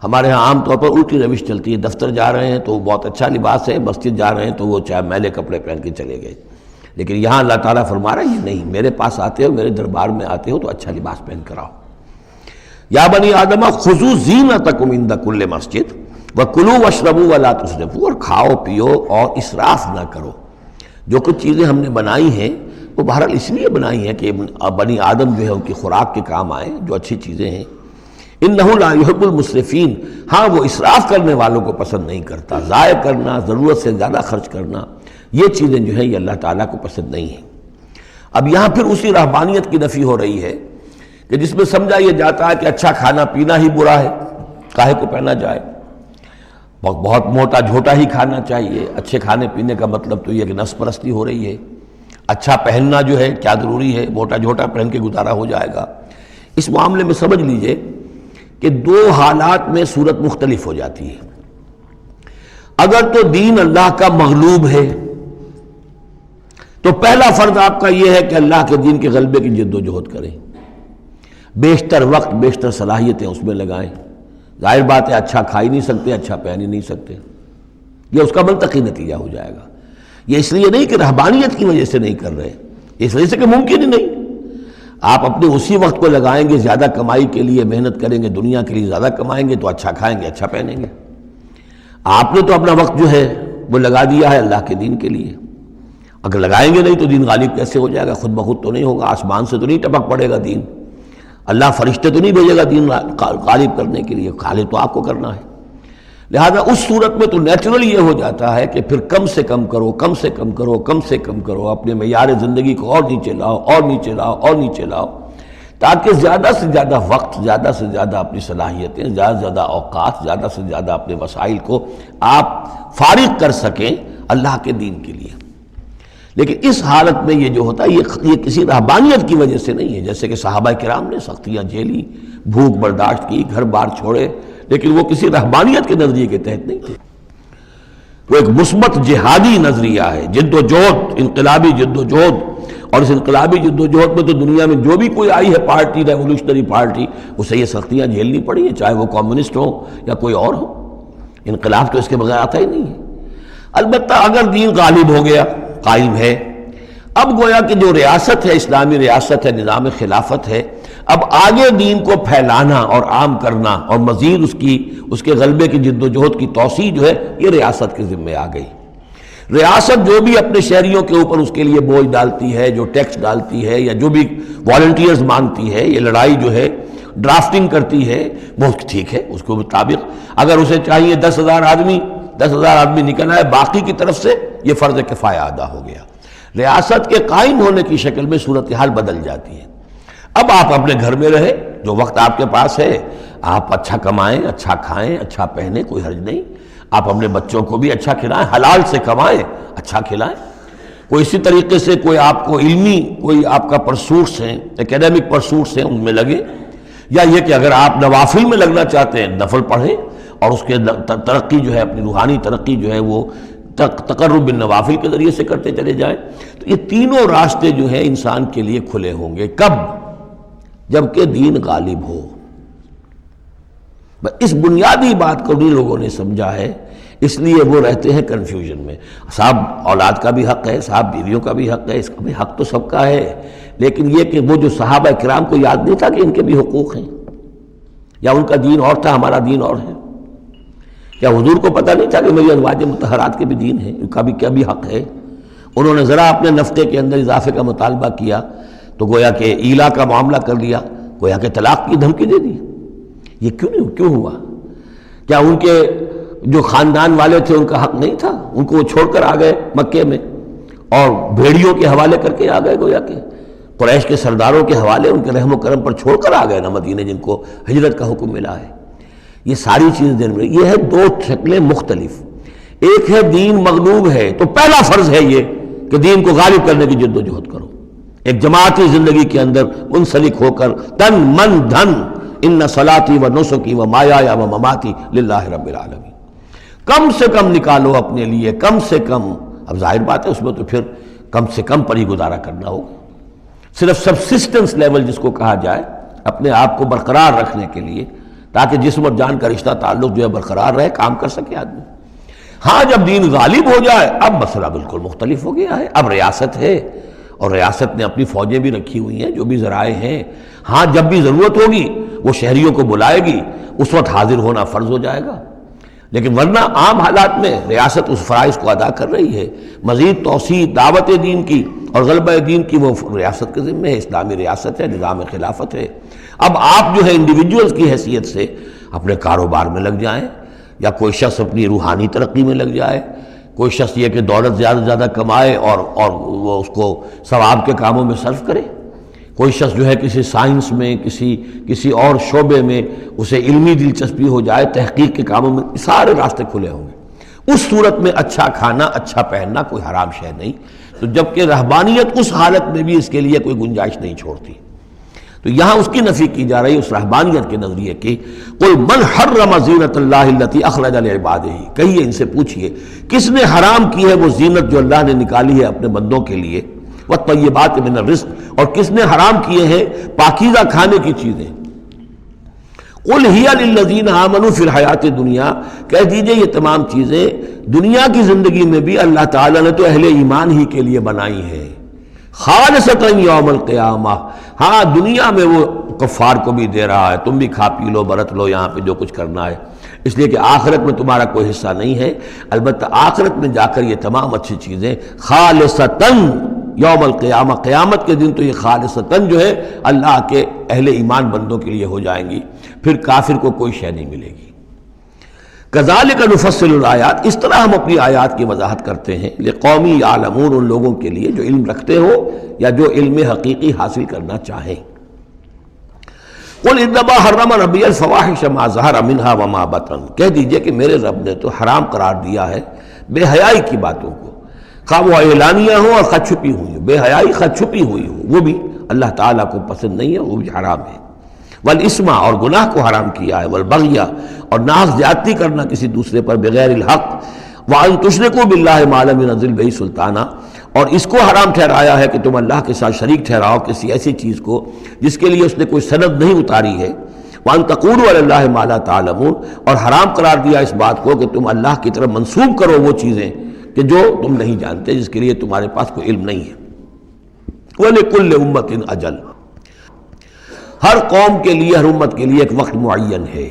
ہمارے ہاں عام طور پر الٹی روش چلتی ہے، دفتر جا رہے ہیں تو بہت اچھا لباس ہے، مسجد جا رہے ہیں تو وہ چاہے میلے کپڑے پہن کے چلے گئے، لیکن یہاں اللہ تعالیٰ فرما رہا ہے یہ نہیں، میرے پاس آتے ہو، میرے دربار میں آتے ہو تو اچھا لباس پہن کر آؤ۔ یا بنی آدم خذوا زینتکم عند کل مسجد وکلوا واشربوا ولا تسرفوا، اور کھاؤ پیو اور اسراف نہ کرو۔ جو کچھ چیزیں ہم نے بنائی ہیں وہ بہرحال اس لیے بنائی ہیں کہ بنی آدم جو ہے ان کی خوراک کے کام آئیں، جو اچھی چیزیں ہیں۔ انہ لا یحب المسرفین، ہاں وہ اسراف کرنے والوں کو پسند نہیں کرتا، ضائع کرنا، ضرورت سے زیادہ خرچ کرنا، یہ چیزیں جو ہیں یہ اللہ تعالیٰ کو پسند نہیں ہیں۔ اب یہاں پھر اسی رہبانیت کی نفی ہو رہی ہے کہ جس میں سمجھا یہ جاتا ہے کہ اچھا کھانا پینا ہی برا ہے، کاہے کو پہنا جائے، بہت موٹا جھوٹا ہی کھانا چاہیے۔ اچھے کھانے پینے کا مطلب تو یہ کہ نفس پرستی ہو رہی ہے۔ اچھا پہننا جو ہے کیا ضروری ہے، موٹا جھوٹا پہن کے گزارا ہو جائے گا۔ اس معاملے میں سمجھ لیجئے کہ دو حالات میں صورت مختلف ہو جاتی ہے۔ اگر تو دین اللہ کا مغلوب ہے تو پہلا فرض آپ کا یہ ہے کہ اللہ کے دین کے غلبے کی جد و جہد کریں، بیشتر وقت بیشتر صلاحیتیں اس میں لگائیں۔ ظاہر بات ہے اچھا کھا ہی نہیں سکتے، اچھا پہن ہی نہیں سکتے، یہ اس کا منطقی نتیجہ ہو جائے گا۔ یہ اس لیے نہیں کہ رہبانیت کی وجہ سے نہیں کر رہے، اس وجہ سے کہ ممکن ہی نہیں۔ آپ اپنے اسی وقت کو لگائیں گے زیادہ کمائی کے لیے، محنت کریں گے دنیا کے لیے، زیادہ کمائیں گے تو اچھا کھائیں گے، اچھا پہنیں گے۔ آپ نے تو اپنا وقت جو ہے وہ لگا دیا ہے اللہ کے دین کے لیے۔ اگر لگائیں گے نہیں تو دین غالب کیسے ہو جائے گا؟ خود بخود تو نہیں ہوگا، آسمان سے تو نہیں ٹپک پڑے گا دین، اللہ فرشتے تو نہیں بھیجے گا دین غالب کرنے کے لیے، غالب تو آپ کو کرنا ہے۔ لہذا اس صورت میں تو نیچرل یہ ہو جاتا ہے کہ پھر کم سے کم کرو، کم سے کم کرو، کم سے کم کرو، اپنے معیار زندگی کو اور نیچے لاؤ، اور نیچے لاؤ، اور نیچے لاؤ، تاکہ زیادہ سے زیادہ وقت، زیادہ سے زیادہ اپنی صلاحیتیں، زیادہ سے زیادہ اوقات، زیادہ سے زیادہ اپنے وسائل کو آپ فارغ کر سکیں اللہ کے دین کے لیے۔ لیکن اس حالت میں یہ جو ہوتا ہے یہ کسی رہبانیت کی وجہ سے نہیں ہے، جیسے کہ صحابہ کرام نے سختیاں جھیلی، بھوک برداشت کی، گھر بار چھوڑے، لیکن وہ کسی رہبانیت کے نظریے کے تحت نہیں تھے، وہ ایک مثبت جہادی نظریہ ہے، جد و جہد، انقلابی جد و جہد۔ اور اس انقلابی جد و جہد میں تو دنیا میں جو بھی کوئی آئی ہے پارٹی، ریولوشنری پارٹی، اسے یہ سختیاں جھیلنی پڑی ہیں، چاہے وہ کمیونسٹ ہو یا کوئی اور ہو۔ انقلاب تو اس کے بغیر آتا ہی نہیں ہے۔ البتہ اگر دین غالب ہو گیا، قائم ہے، اب گویا کہ جو ریاست ہے، اسلامی ریاست ہے، نظام خلافت ہے، اب آگے دین کو پھیلانا اور عام کرنا اور مزید اس کے غلبے کی جد و جہد کی توسیع جو ہے یہ ریاست کے ذمے آ گئی۔ ریاست جو بھی اپنے شہریوں کے اوپر اس کے لیے بوجھ ڈالتی ہے، جو ٹیکس ڈالتی ہے، یا جو بھی والنٹیئرز مانگتی ہے، یہ لڑائی جو ہے ڈرافٹنگ کرتی ہے، وہ ٹھیک ہے، اس کے مطابق اگر اسے چاہیے 10,000 آدمی نکل آئے، باقی کی طرف سے یہ فرض کفایہ ادا ہو گیا۔ ریاست کے قائم ہونے کی شکل میں صورتحال بدل جاتی ہے۔ اب آپ اپنے گھر میں رہے، جو وقت آپ کے پاس ہے آپ اچھا کمائیں، اچھا کھائیں، اچھا پہنیں، کوئی حرج نہیں۔ آپ اپنے بچوں کو بھی اچھا کھلائیں، حلال سے کمائیں، اچھا کھلائیں۔ کوئی اسی طریقے سے کوئی آپ کو علمی کوئی آپ کا پرسوٹس ہیں، ایکیڈیمک پرسوٹس ہیں، ان میں لگے، یا یہ کہ اگر آپ نوافل میں لگنا چاہتے ہیں نفل پڑھیں اور اس کے ترقی جو ہے، اپنی روحانی ترقی جو ہے وہ تقرب بالنوافل کے ذریعے سے کرتے چلے جائیں۔ تو یہ تینوں راستے جو ہیں انسان کے لیے کھلے ہوں گے۔ کب؟ جبکہ دین غالب ہو۔ اس بنیادی بات کو نہیں لوگوں نے سمجھا ہے، اس لیے وہ رہتے ہیں کنفیوژن میں۔ صاحب اولاد کا بھی حق ہے، صاحب بیویوں کا بھی حق ہے، اس کا بھی حق تو سب کا ہے، لیکن یہ کہ وہ جو صحابہ کرام کو یاد نہیں تھا کہ ان کے بھی حقوق ہیں، یا ان کا دین اور تھا، ہمارا دین اور ہے؟ کیا حضور کو پتہ نہیں تھا کہ میری ازواج مطہرات کے بھی دین ہے، ان کا بھی کیا بھی حق ہے؟ انہوں نے ذرا اپنے نفقے کے اندر اضافے کا مطالبہ کیا تو گویا کہ ایلا کا معاملہ کر لیا، گویا کہ طلاق کی دھمکی دے دی۔ یہ کیوں ہوا؟ کیا ان کے جو خاندان والے تھے ان کا حق نہیں تھا؟ ان کو وہ چھوڑ کر آ گئے مکے میں اور بھیڑیوں کے حوالے کر کے آ گئے، گویا کہ قریش کے سرداروں کے حوالے ان کے رحم و کرم پر چھوڑ کر آ گئے نا مدینے، جن کو ہجرت کا حکم ملا ہے۔ یہ ساری چیز دین میں یہ ہے، دو شکلیں مختلف۔ ایک ہے دین مغلوب ہے تو پہلا فرض ہے یہ کہ دین کو غالب کرنے کی جد و جہد کرو، ایک جماعتی زندگی کے اندر منسلک ہو کر تن من دھن، ان صلاتی و نسکی و مایایا و مماتی للہ رب العالمین، کم سے کم نکالو اپنے لیے، کم سے کم۔ اب ظاہر بات ہے اس میں تو پھر کم سے کم پر ہی گزارا کرنا ہوگا، صرف سبسسٹنس لیول جس کو کہا جائے، اپنے آپ کو برقرار رکھنے کے لیے، تاکہ جسم اور جان کا رشتہ تعلق جو ہے برقرار رہے، کام کر سکے آدمی۔ ہاں جب دین غالب ہو جائے اب مسئلہ بالکل مختلف ہو گیا ہے، اب ریاست ہے اور ریاست نے اپنی فوجیں بھی رکھی ہوئی ہیں، جو بھی ذرائع ہیں، ہاں جب بھی ضرورت ہوگی وہ شہریوں کو بلائے گی، اس وقت حاضر ہونا فرض ہو جائے گا۔ لیکن ورنہ عام حالات میں ریاست اس فرائض کو ادا کر رہی ہے، مزید توسیع دعوت دین کی اور غلبہ دین کی وہ ریاست کے ذمہ ہے، اسلامی ریاست ہے، نظام خلافت ہے۔ اب آپ جو ہے انڈیویجولز کی حیثیت سے اپنے کاروبار میں لگ جائیں، یا کوئی شخص اپنی روحانی ترقی میں لگ جائے، کوئی شخص یہ کہ دولت زیادہ سے زیادہ کمائے اور وہ اس کو ثواب کے کاموں میں صرف کرے، کوئی شخص جو ہے کسی سائنس میں، کسی اور شعبے میں اسے علمی دلچسپی ہو جائے، تحقیق کے کاموں میں، سارے راستے کھلے ہوں گے۔ اس صورت میں اچھا کھانا، اچھا پہننا کوئی حرام شے نہیں، تو جبکہ رہبانیت اس حالت میں بھی اس کے لیے کوئی گنجائش نہیں چھوڑتی، تو یہاں اس کی نفی کی جا رہی ہے اس رہبانیت کے نظریے کی۔ قل من حرم زینت اللہ التی اخرج لعبادہ، کہیے ان سے پوچھئے کس نے حرام کی ہے وہ زینت جو اللہ نے نکالی ہے اپنے بندوں کے لیے، والطیبات من الرزق، اور کس نے حرام کیے ہیں پاکیزہ کھانے کی چیزیں۔ قل ہی للذین آمنوا فی الحیات الدنیا، کہہ دیجئے یہ تمام چیزیں دنیا کی زندگی میں بھی اللہ تعالیٰ نے تو اہل ایمان ہی کے لیے بنائی ہیں، خالصۃ یوم القیامہ، ہاں دنیا میں وہ کفار کو بھی دے رہا ہے، تم بھی کھا پی لو برت لو یہاں پہ جو کچھ کرنا ہے، اس لیے کہ آخرت میں تمہارا کوئی حصہ نہیں ہے۔ البتہ آخرت میں جا کر یہ تمام اچھی چیزیں خالصتاً یوم القیامہ، قیامت کے دن تو یہ خالصتاً جو ہے اللہ کے اہل ایمان بندوں کے لیے ہو جائیں گی، پھر کافر کو کوئی شے نہیں ملے گی۔ کذالک نفصل الآیات، اس طرح ہم اپنی آیات کی وضاحت کرتے ہیں لقوم یعلمون، ان لوگوں کے لیے جو علم رکھتے ہو یا جو علم حقیقی حاصل کرنا چاہیں۔ قل انما حرم ربی الفواحش ما ظہر منها وما بطن، کہہ دیجئے کہ میرے رب نے تو حرام قرار دیا ہے بے حیائی کی باتوں کو، خواہ وہ اعلانیہ ہوں اور خود چھپی ہوئی ہوں، بے حیائی خود چھپی ہوئی ہو وہ بھی اللہ تعالیٰ کو پسند نہیں ہے، وہ بھی حرام ہے۔ والاسم، اور گناہ کو حرام کیا ہے، والبغی، اور ناحق زیادتی کرنا کسی دوسرے پر بغیر الحق، وان تشرکوا باللہ ما لم ينزل بہ سلطانا، اور اس کو حرام ٹھہرایا ہے کہ تم اللہ کے ساتھ شریک ٹھہراؤ کسی ایسی چیز کو جس کے لیے اس نے کوئی سند نہیں اتاری ہے، وان تقولوا علی اللہ ما لا تعلمون، اور حرام قرار دیا اس بات کو کہ تم اللہ کی طرف منسوب کرو وہ چیزیں کہ جو تم نہیں جانتے، جس کے لیے تمہارے پاس کوئی علم نہیں ہے۔ وَلِكُلِّ أُمَّةٍ أَجَلٌ، ہر قوم کے لیے، ہر امت کے لیے ایک وقت معین ہے،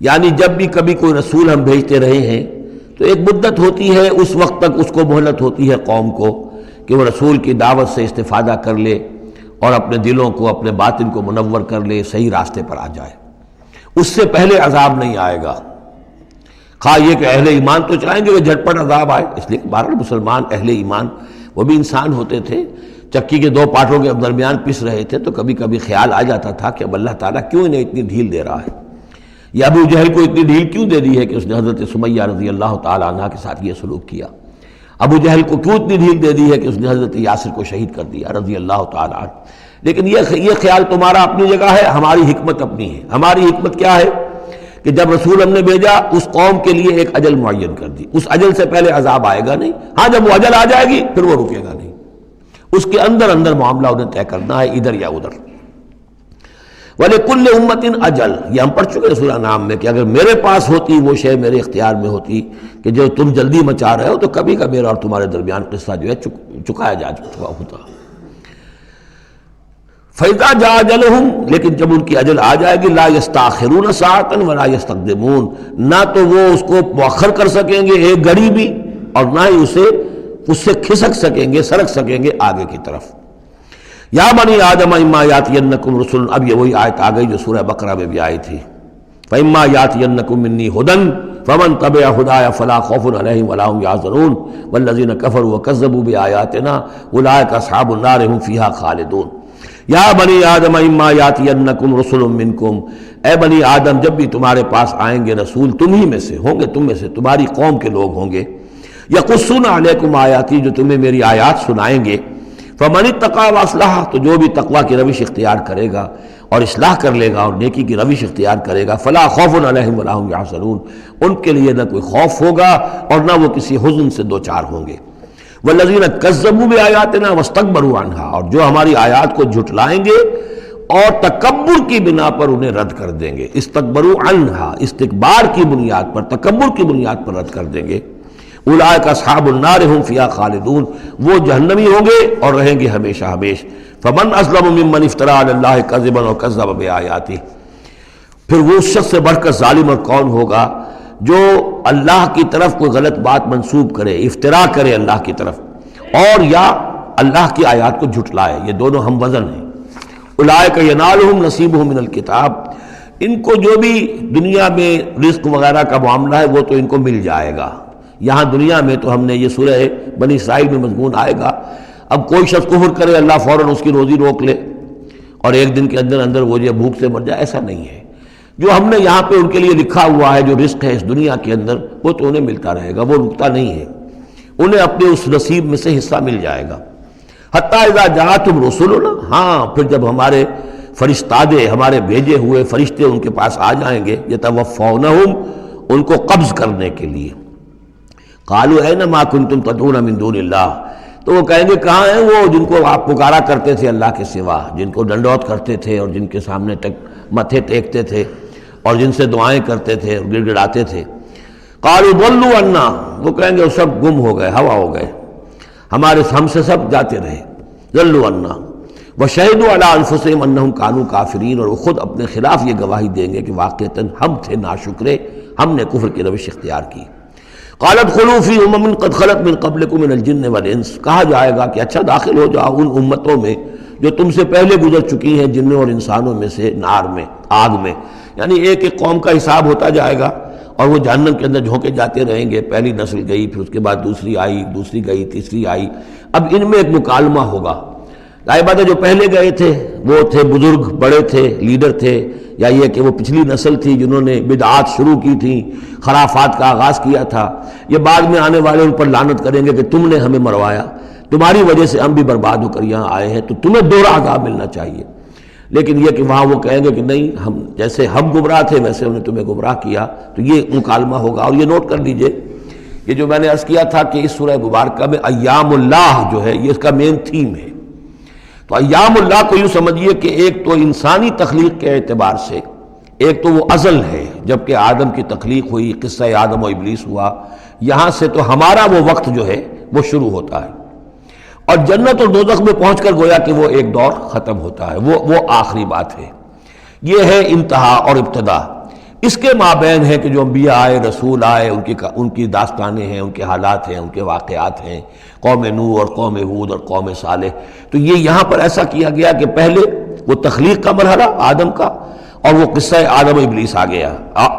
یعنی جب بھی کبھی کوئی رسول ہم بھیجتے رہے ہیں تو ایک مدت ہوتی ہے، اس وقت تک اس کو مہلت ہوتی ہے قوم کو کہ وہ رسول کی دعوت سے استفادہ کر لے اور اپنے دلوں کو، اپنے باطن کو منور کر لے، صحیح راستے پر آ جائے۔ اس سے پہلے عذاب نہیں آئے گا، خواہ یہ کہ اہل ایمان تو چاہیں گے وہ جھٹپٹ عذاب آئے، اس لیے کہ بہرحال مسلمان اہل ایمان وہ بھی انسان ہوتے تھے، چکی کے دو پاٹوں کے درمیان پس رہے تھے تو کبھی کبھی خیال آ جاتا تھا کہ اب اللہ تعالیٰ کیوں انہیں اتنی ڈھیل دے رہا ہے، یا ابو جہل کو اتنی ڈھیل کیوں دے دی ہے کہ اس نے حضرت سمیہ رضی اللہ تعالیٰ عنہ کے ساتھ یہ سلوک کیا، ابو جہل کو کیوں اتنی ڈھیل دے دی ہے کہ اس نے حضرت یاسر کو شہید کر دیا رضی اللہ تعالیٰ عنہ۔ لیکن یہ خیال تمہارا اپنی جگہ ہے، ہماری حکمت اپنی ہے۔ ہماری حکمت کیا ہے کہ جب رسول ہم نے بھیجا اس قوم کے لیے ایک اجل معین کر دی، اس اجل سے پہلے عذاب آئے گا نہیں، ہاں جب وہ اجل آ جائے گی پھر وہ رکے گا نہیں، اس کے اندر اندر معاملہ انہیں طے کرنا ہے، ادھر یا ادھر۔ وَلِكُلِّ أُمَّةٍ أَجَلٌ، یہ ہم پڑھ چکے سورہ نام میں کہ اگر میرے پاس ہوتی وہ شے، میرے اختیار میں ہوتی کہ جو تم جلدی مچا رہے ہو تو کبھی کا میرا اور تمہارے درمیان قصہ جو ہے چکایا جا چکا ہوتا۔ فَإِذَا جَاءَ أَجَلُهُمْ، لیکن جب ان کی اجل آ جائے گی، لَا يَسْتَأْخِرُونَ سَاعَةً وَلَا يَسْتَقْدِمُونَ، نہ تو وہ اس کو مؤخر کر سکیں گے ایک گھڑی بھی، اور نہ ہی اس سے کھسک سکیں گے، سرک سکیں گے آگے کی طرف۔ یا بنی آدم اما یاتینکم رسل، اب یہ وہی آیت آ گئی جو سورہ بقرہ میں بھی آئی تھی، فاما یاتینکم منی ہدی فمن تبع ہدایا فلا خوف علیہم ولا هم یحزنون والذین کفروا وکذبوا بآیاتنا اولئک اصحاب النار هم فیہا خالدون۔ یا بنی آدم اما یاتینکم رسل منکم، اے بنی آدم جب بھی تمہارے پاس آئیں گے رسول تم ہی میں سے ہوں گے، تم میں سے تمہاری قوم کے لوگ ہوں گے، یقصون علیکم آیاتی، جو تمہیں میری آیات سنائیں گے، فمن اتقی واصلح، تو جو بھی تقوی کی روش اختیار کرے گا اور اصلاح کر لے گا اور نیکی کی روش اختیار کرے گا، فلا خوف علیہم ولا هم یحزنون، ان کے لیے نہ کوئی خوف ہوگا اور نہ وہ کسی حزن سے دوچار ہوں گے۔ والذین کذبوا بآیاتنا واستکبروا عنہا، اور جو ہماری آیات کو جھٹلائیں گے اور تکبر کی بنا پر انہیں رد کر دیں گے، استکبروا عنہا، استکبار کی بنیاد پر، تکبر کی بنیاد پر رد کر دیں گے، اولئک اصحاب النار هم فیہا خالدون، وہ جہنمی ہوں گے اور رہیں گے ہمیشہ ہمیش۔ فمن اظلم ممن افتری علی اللہ کذبا وکذب بآیاتہ، پھر وہ اس شخص سے بڑھ کر ظالم اور کون ہوگا جو اللہ کی طرف کوئی غلط بات منسوب کرے، افترا کرے اللہ کی طرف، اور یا اللہ کی آیات کو جھٹلائے، یہ دونوں ہم وزن ہیں۔ اولئک ینالہم نصیبہم من الکتاب، ان کو جو بھی دنیا میں رزق وغیرہ کا معاملہ ہے وہ تو ان کو مل جائے گا، یہاں دنیا میں تو ہم نے یہ سورہ بنی اسرائیل میں مضمون آئے گا، اب کوئی شخص کفر کرے اللہ فوراً اس کی روزی روک لے اور ایک دن کے اندر اندر وہ یہ بھوک سے مر جائے، ایسا نہیں ہے۔ جو ہم نے یہاں پہ ان کے لیے لکھا ہوا ہے جو رزق ہے اس دنیا کے اندر وہ تو انہیں ملتا رہے گا، وہ رکتا نہیں ہے، انہیں اپنے اس نصیب میں سے حصہ مل جائے گا۔ حتیٰ اذا جاءتہم رسلنا، ہاں پھر جب ہمارے فرشتادے، ہمارے بھیجے ہوئے فرشتے ان کے پاس آ جائیں گے، یتوفونہم، ان کو قبض کرنے کے لیے، قالوا این ما کنتم تدعون من دون اللہ، تو وہ کہیں گے کہاں ہیں وہ جن کو آپ پکارا کرتے تھے اللہ کے سوا، جن کو ڈنڈوت کرتے تھے اور جن کے سامنے متھے ٹیکتے تھے اور جن سے دعائیں کرتے تھے اور گڑ گڑاتے تھے۔ قالوا ضلوا عنا، وہ کہیں گے وہ سب گم ہو گئے، ہوا ہو گئے، ہم سے سب جاتے رہے، ضلوا عنا وَشَهِدُوا عَلَىٰ أَنفُسِهِمْ أَنَّهُمْ كَانُوا كَافِرِينَ، اور وہ خود اپنے خلاف یہ گواہی دیں گے کہ واقعتاً ہم تھے ناشکرے، ہم نے کفر کی روش اختیار کی۔ قَالَدْ خُلُوا فِي أُمَمٍ قَدْ خَلَتْ مِن قَبْلِكُم مِّنَ الْجِنِّ وَالْإِنسِ، کہا جائے گا کہ اچھا داخل ہو جاؤ ان امتوں میں جو تم سے پہلے گزر چکی ہیں جنوں اور انسانوں میں سے، نار میں، آگ میں، یعنی ایک ایک قوم کا حساب ہوتا جائے گا اور وہ جہنم کے اندر جھونکے جاتے رہیں گے۔ پہلی نسل گئی، پھر اس کے بعد دوسری آئی، دوسری گئی، تیسری آئی، اب ان میں ایک مکالمہ ہوگا۔ ظاہر بات ہے جو پہلے گئے تھے وہ تھے بزرگ، بڑے تھے، لیڈر تھے، یا یہ کہ وہ پچھلی نسل تھی جنہوں نے بدعات شروع کی تھیں، خرافات کا آغاز کیا تھا، یہ بعد میں آنے والے ان پر لعنت کریں گے کہ تم نے ہمیں مروایا، تمہاری وجہ سے ہم بھی برباد ہو کر یہاں آئے ہیں، تو تمہیں دوہرا عذاب ملنا چاہیے۔ لیکن یہ کہ وہاں وہ کہیں گے کہ نہیں، ہم جیسے ہم گمراہ تھے ویسے انہوں نے تمہیں گمراہ کیا، تو یہ مکالمہ ہوگا۔ اور یہ نوٹ کر لیجئے، یہ جو میں نے عرض کیا تھا کہ اس سورہ مبارکہ میں ایام اللہ جو ہے یہ اس کا مین تھیم ہے۔ تو ایام اللہ کو یوں سمجھیے کہ ایک تو انسانی تخلیق کے اعتبار سے، ایک تو وہ ازل ہے جبکہ آدم کی تخلیق ہوئی، قصہ آدم و ابلیس ہوا، یہاں سے تو ہمارا وہ وقت جو ہے وہ شروع ہوتا ہے، اور جنت اور دوزخ میں پہنچ کر گویا کہ وہ ایک دور ختم ہوتا ہے، وہ آخری بات ہے۔ یہ ہے انتہا اور ابتدا۔ اس کے مابین ہے کہ جو انبیاء آئے، رسول آئے، ان کی داستانیں ہیں، ان کے حالات ہیں، ان کے واقعات ہیں، قوم نوح اور قوم ہود اور قوم صالح۔ تو یہ یہاں پر ایسا کیا گیا کہ پہلے وہ تخلیق کا مرحلہ آدم کا، اور وہ قصہ آدم و ابلیس آ گیا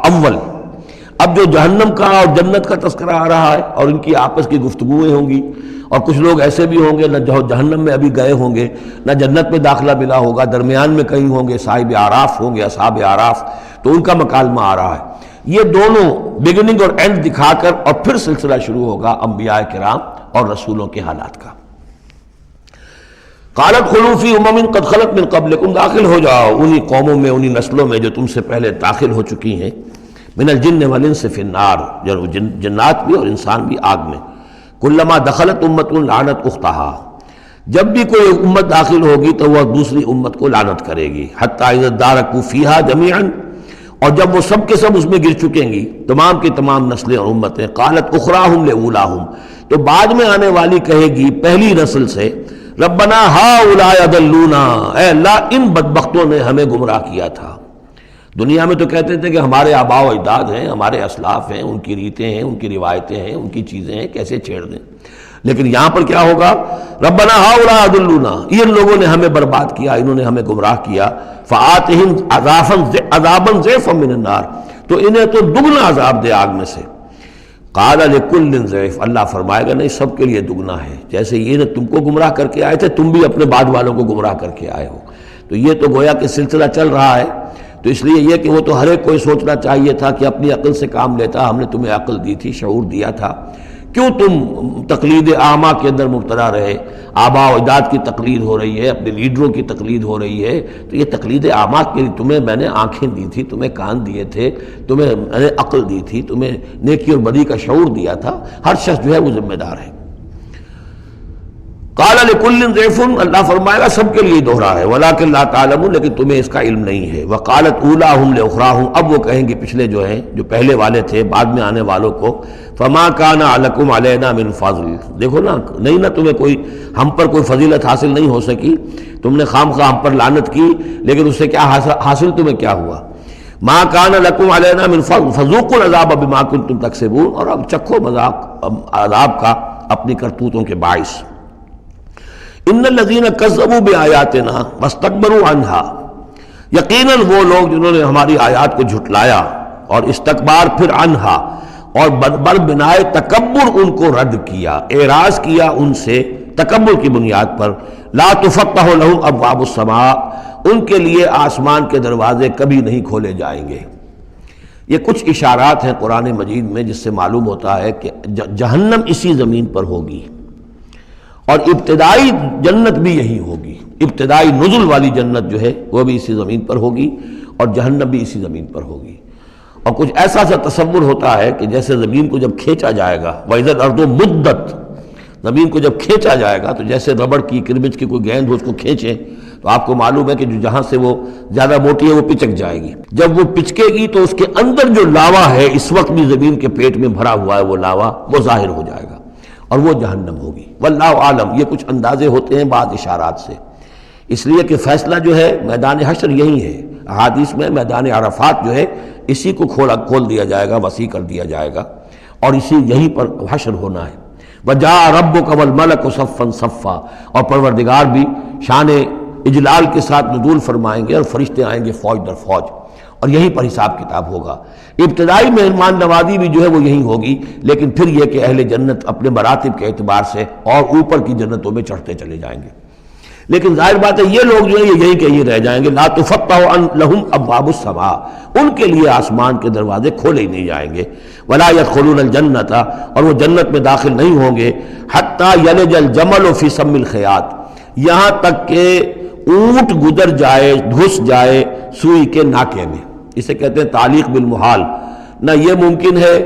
اول۔ اب جو جہنم کا اور جنت کا تذکرہ آ رہا ہے اور ان کی آپس کی گفتگویں ہوں گی، اور کچھ لوگ ایسے بھی ہوں گے نہ جہنم میں ابھی گئے ہوں گے نہ جنت میں داخلہ ملا ہوگا، درمیان میں کہیں ہوں گے، صاحب آراف ہوں گے، اصحاب آراف، تو ان کا مکالمہ آ رہا ہے۔ یہ دونوں بگننگ اور اینڈ دکھا کر اور پھر سلسلہ شروع ہوگا انبیاء کرام اور رسولوں کے حالات کا۔ قالت خلوا فی امم قد خلت من قبلکم، داخل ہو جاؤ انہی قوموں میں، انہی نسلوں میں جو تم سے پہلے داخل ہو چکی ہیں، من الجن والانس فی النار، جنات بھی اور انسان بھی آگ میں، کلما دخلت امت لعنت اختہا، جب بھی کوئی امت داخل ہوگی تو وہ دوسری امت کو لعنت کرے گی، حتی اذا ادارکوا فیہا جمیعا، اور جب وہ سب کے سب اس میں گر چکیں گی، تمام کی تمام نسلیں اور امتیں، قالت اخراہم لاولاہم، تو بعد میں آنے والی کہے گی پہلی نسل سے، ربنا ہؤلاء اضلونا، اے اللہ ان بدبختوں نے ہمیں گمراہ کیا تھا۔ دنیا میں تو کہتے تھے کہ ہمارے آباء و اجداد ہیں، ہمارے اسلاف ہیں، ان کی ریتیں ہیں، ان کی روایتیں ہیں، ان کی چیزیں ہیں، کیسے چھیڑ دیں۔ لیکن یہاں پر کیا ہوگا، ربنا ہؤلاء اضلونا، ان لوگوں نے ہمیں برباد کیا، انہوں نے ہمیں گمراہ کیا، فآتہم عذابا ضعفا من النار، تو انہیں تو دگنا عذاب دے آگ میں سے۔ قال لکل ضعف، اللہ فرمائے گا نہیں، سب کے لیے دگنا ہے، جیسے یہ نے تم کو گمراہ کر کے آئے تھے، تم بھی اپنے بعد والوں کو گمراہ کر کے آئے ہو۔ تو یہ تو گویا کہ سلسلہ چل رہا ہے، تو اس لیے یہ کہ وہ تو ہر ایک کو سوچنا چاہیے تھا کہ اپنی عقل سے کام لیتا، ہم نے تمہیں عقل دی تھی، شعور دیا تھا، کیوں تم تقلید اعمیٰ کے اندر مبتلا رہے؟ آباء و اجداد کی تقلید ہو رہی ہے، اپنے لیڈروں کی تقلید ہو رہی ہے، تو یہ تقلید اعمیٰ کے لیے تمہیں میں نے آنکھیں دی تھی، تمہیں کان دیے تھے، تمہیں میں نے عقل دی تھی، تمہیں نیکی اور بدی کا شعور دیا تھا، ہر شخص جو ہے وہ ذمہ دار ہے۔ قال لکل ضعف، اللہ فرمائے گا سب کے لیے دوہرا ہے، ولکن لا تعلمون، لیکن تمہیں اس کا علم نہیں ہے۔ وقالت اولاہم لاخراہم، اب وہ کہیں گے پچھلے جو ہیں، جو پہلے والے تھے، بعد میں آنے والوں کو، فما کان لکم علینا من فضل، دیکھو نا، نہیں نا تمہیں کوئی، ہم پر کوئی فضیلت حاصل نہیں ہو سکی، تم نے خام خواہ ہم پر لعنت کی، لیکن اس سے کیا حاصل تمہیں کیا ہوا؟ ما کان لکم علینا من فضل فذوقوا العذاب بما کنتم تکسبون، اور اب چکھو مذاق عذاب کا اپنی کرتوتوں کے باعث۔ ان الذین کذبوا بآیاتنا واستکبروا عنہا، یقیناً وہ لوگ جنہوں نے ہماری آیات کو جھٹلایا اور استکبار پھر عنہا، اور بر بنائے تکبر ان کو رد کیا، اعراض کیا ان سے تکبر کی بنیاد پر، لا تفتح لهم ابواب السماء، ان کے لیے آسمان کے دروازے کبھی نہیں کھولے جائیں گے۔ یہ کچھ اشارات ہیں قرآن مجید میں جس سے معلوم ہوتا ہے کہ جہنم اسی زمین پر ہوگی، اور ابتدائی جنت بھی یہی ہوگی، ابتدائی نزل والی جنت جو ہے وہ بھی اسی زمین پر ہوگی، اور جہنم بھی اسی زمین پر ہوگی۔ اور کچھ ایسا سا تصور ہوتا ہے کہ جیسے زمین کو جب کھینچا جائے گا، وَإِذَا الْأَرْضُ مُدَّتْ، زمین کو جب کھینچا جائے گا تو جیسے ربڑ کی کرمچ کی کوئی گیند ہو اس کو کھینچیں تو آپ کو معلوم ہے کہ جو جہاں سے وہ زیادہ موٹی ہے وہ پچک جائے گی، جب وہ پچکے گی تو اس کے اندر جو لاوا ہے اس وقت بھی زمین کے پیٹ میں بھرا ہوا ہے، وہ لاوا وہ ظاہر ہو جائے گا اور وہ جہنم ہوگی۔ واللہ عالم، یہ کچھ اندازے ہوتے ہیں بعض اشارات سے۔ اس لیے کہ فیصلہ جو ہے میدان حشر یہی ہے. احادیث میں میدان عرفات جو ہے اسی کو کھول دیا جائے گا، وسیع کر دیا جائے گا، اور اسی یہیں پر حشر ہونا ہے. وَجَاءَ رَبُّكَ وَالْمَلَكُ صَفًّا صَفًّا، اور پروردگار بھی شان اجلال کے ساتھ نزول فرمائیں گے اور فرشتے آئیں گے فوج در فوج، اور یہیں پر حساب کتاب ہوگا. ابتدائی مہمان نوازی بھی جو ہے وہ یہی ہوگی، لیکن پھر یہ کہ اہل جنت اپنے مراتب کے اعتبار سے اور اوپر کی جنتوں میں چڑھتے چلے جائیں گے. لیکن ظاہر بات ہے یہ لوگ جو ہے یہ یہی کہ یہ رہ جائیں گے. لا تفتح لهم ابواب السماء، ان کے لیے آسمان کے دروازے کھولے ہی نہیں جائیں گے. ولا يدخلون الجنت، اور وہ جنت میں داخل نہیں ہوں گے. حتی یلج الجمل فی سم الخیاط، یہاں تک کہ اونٹ گزر جائے، گھس جائے سوئی کے ناکے میں. اسے کہتے ہیں تعلیق بالمحال. نہ یہ ممکن ہے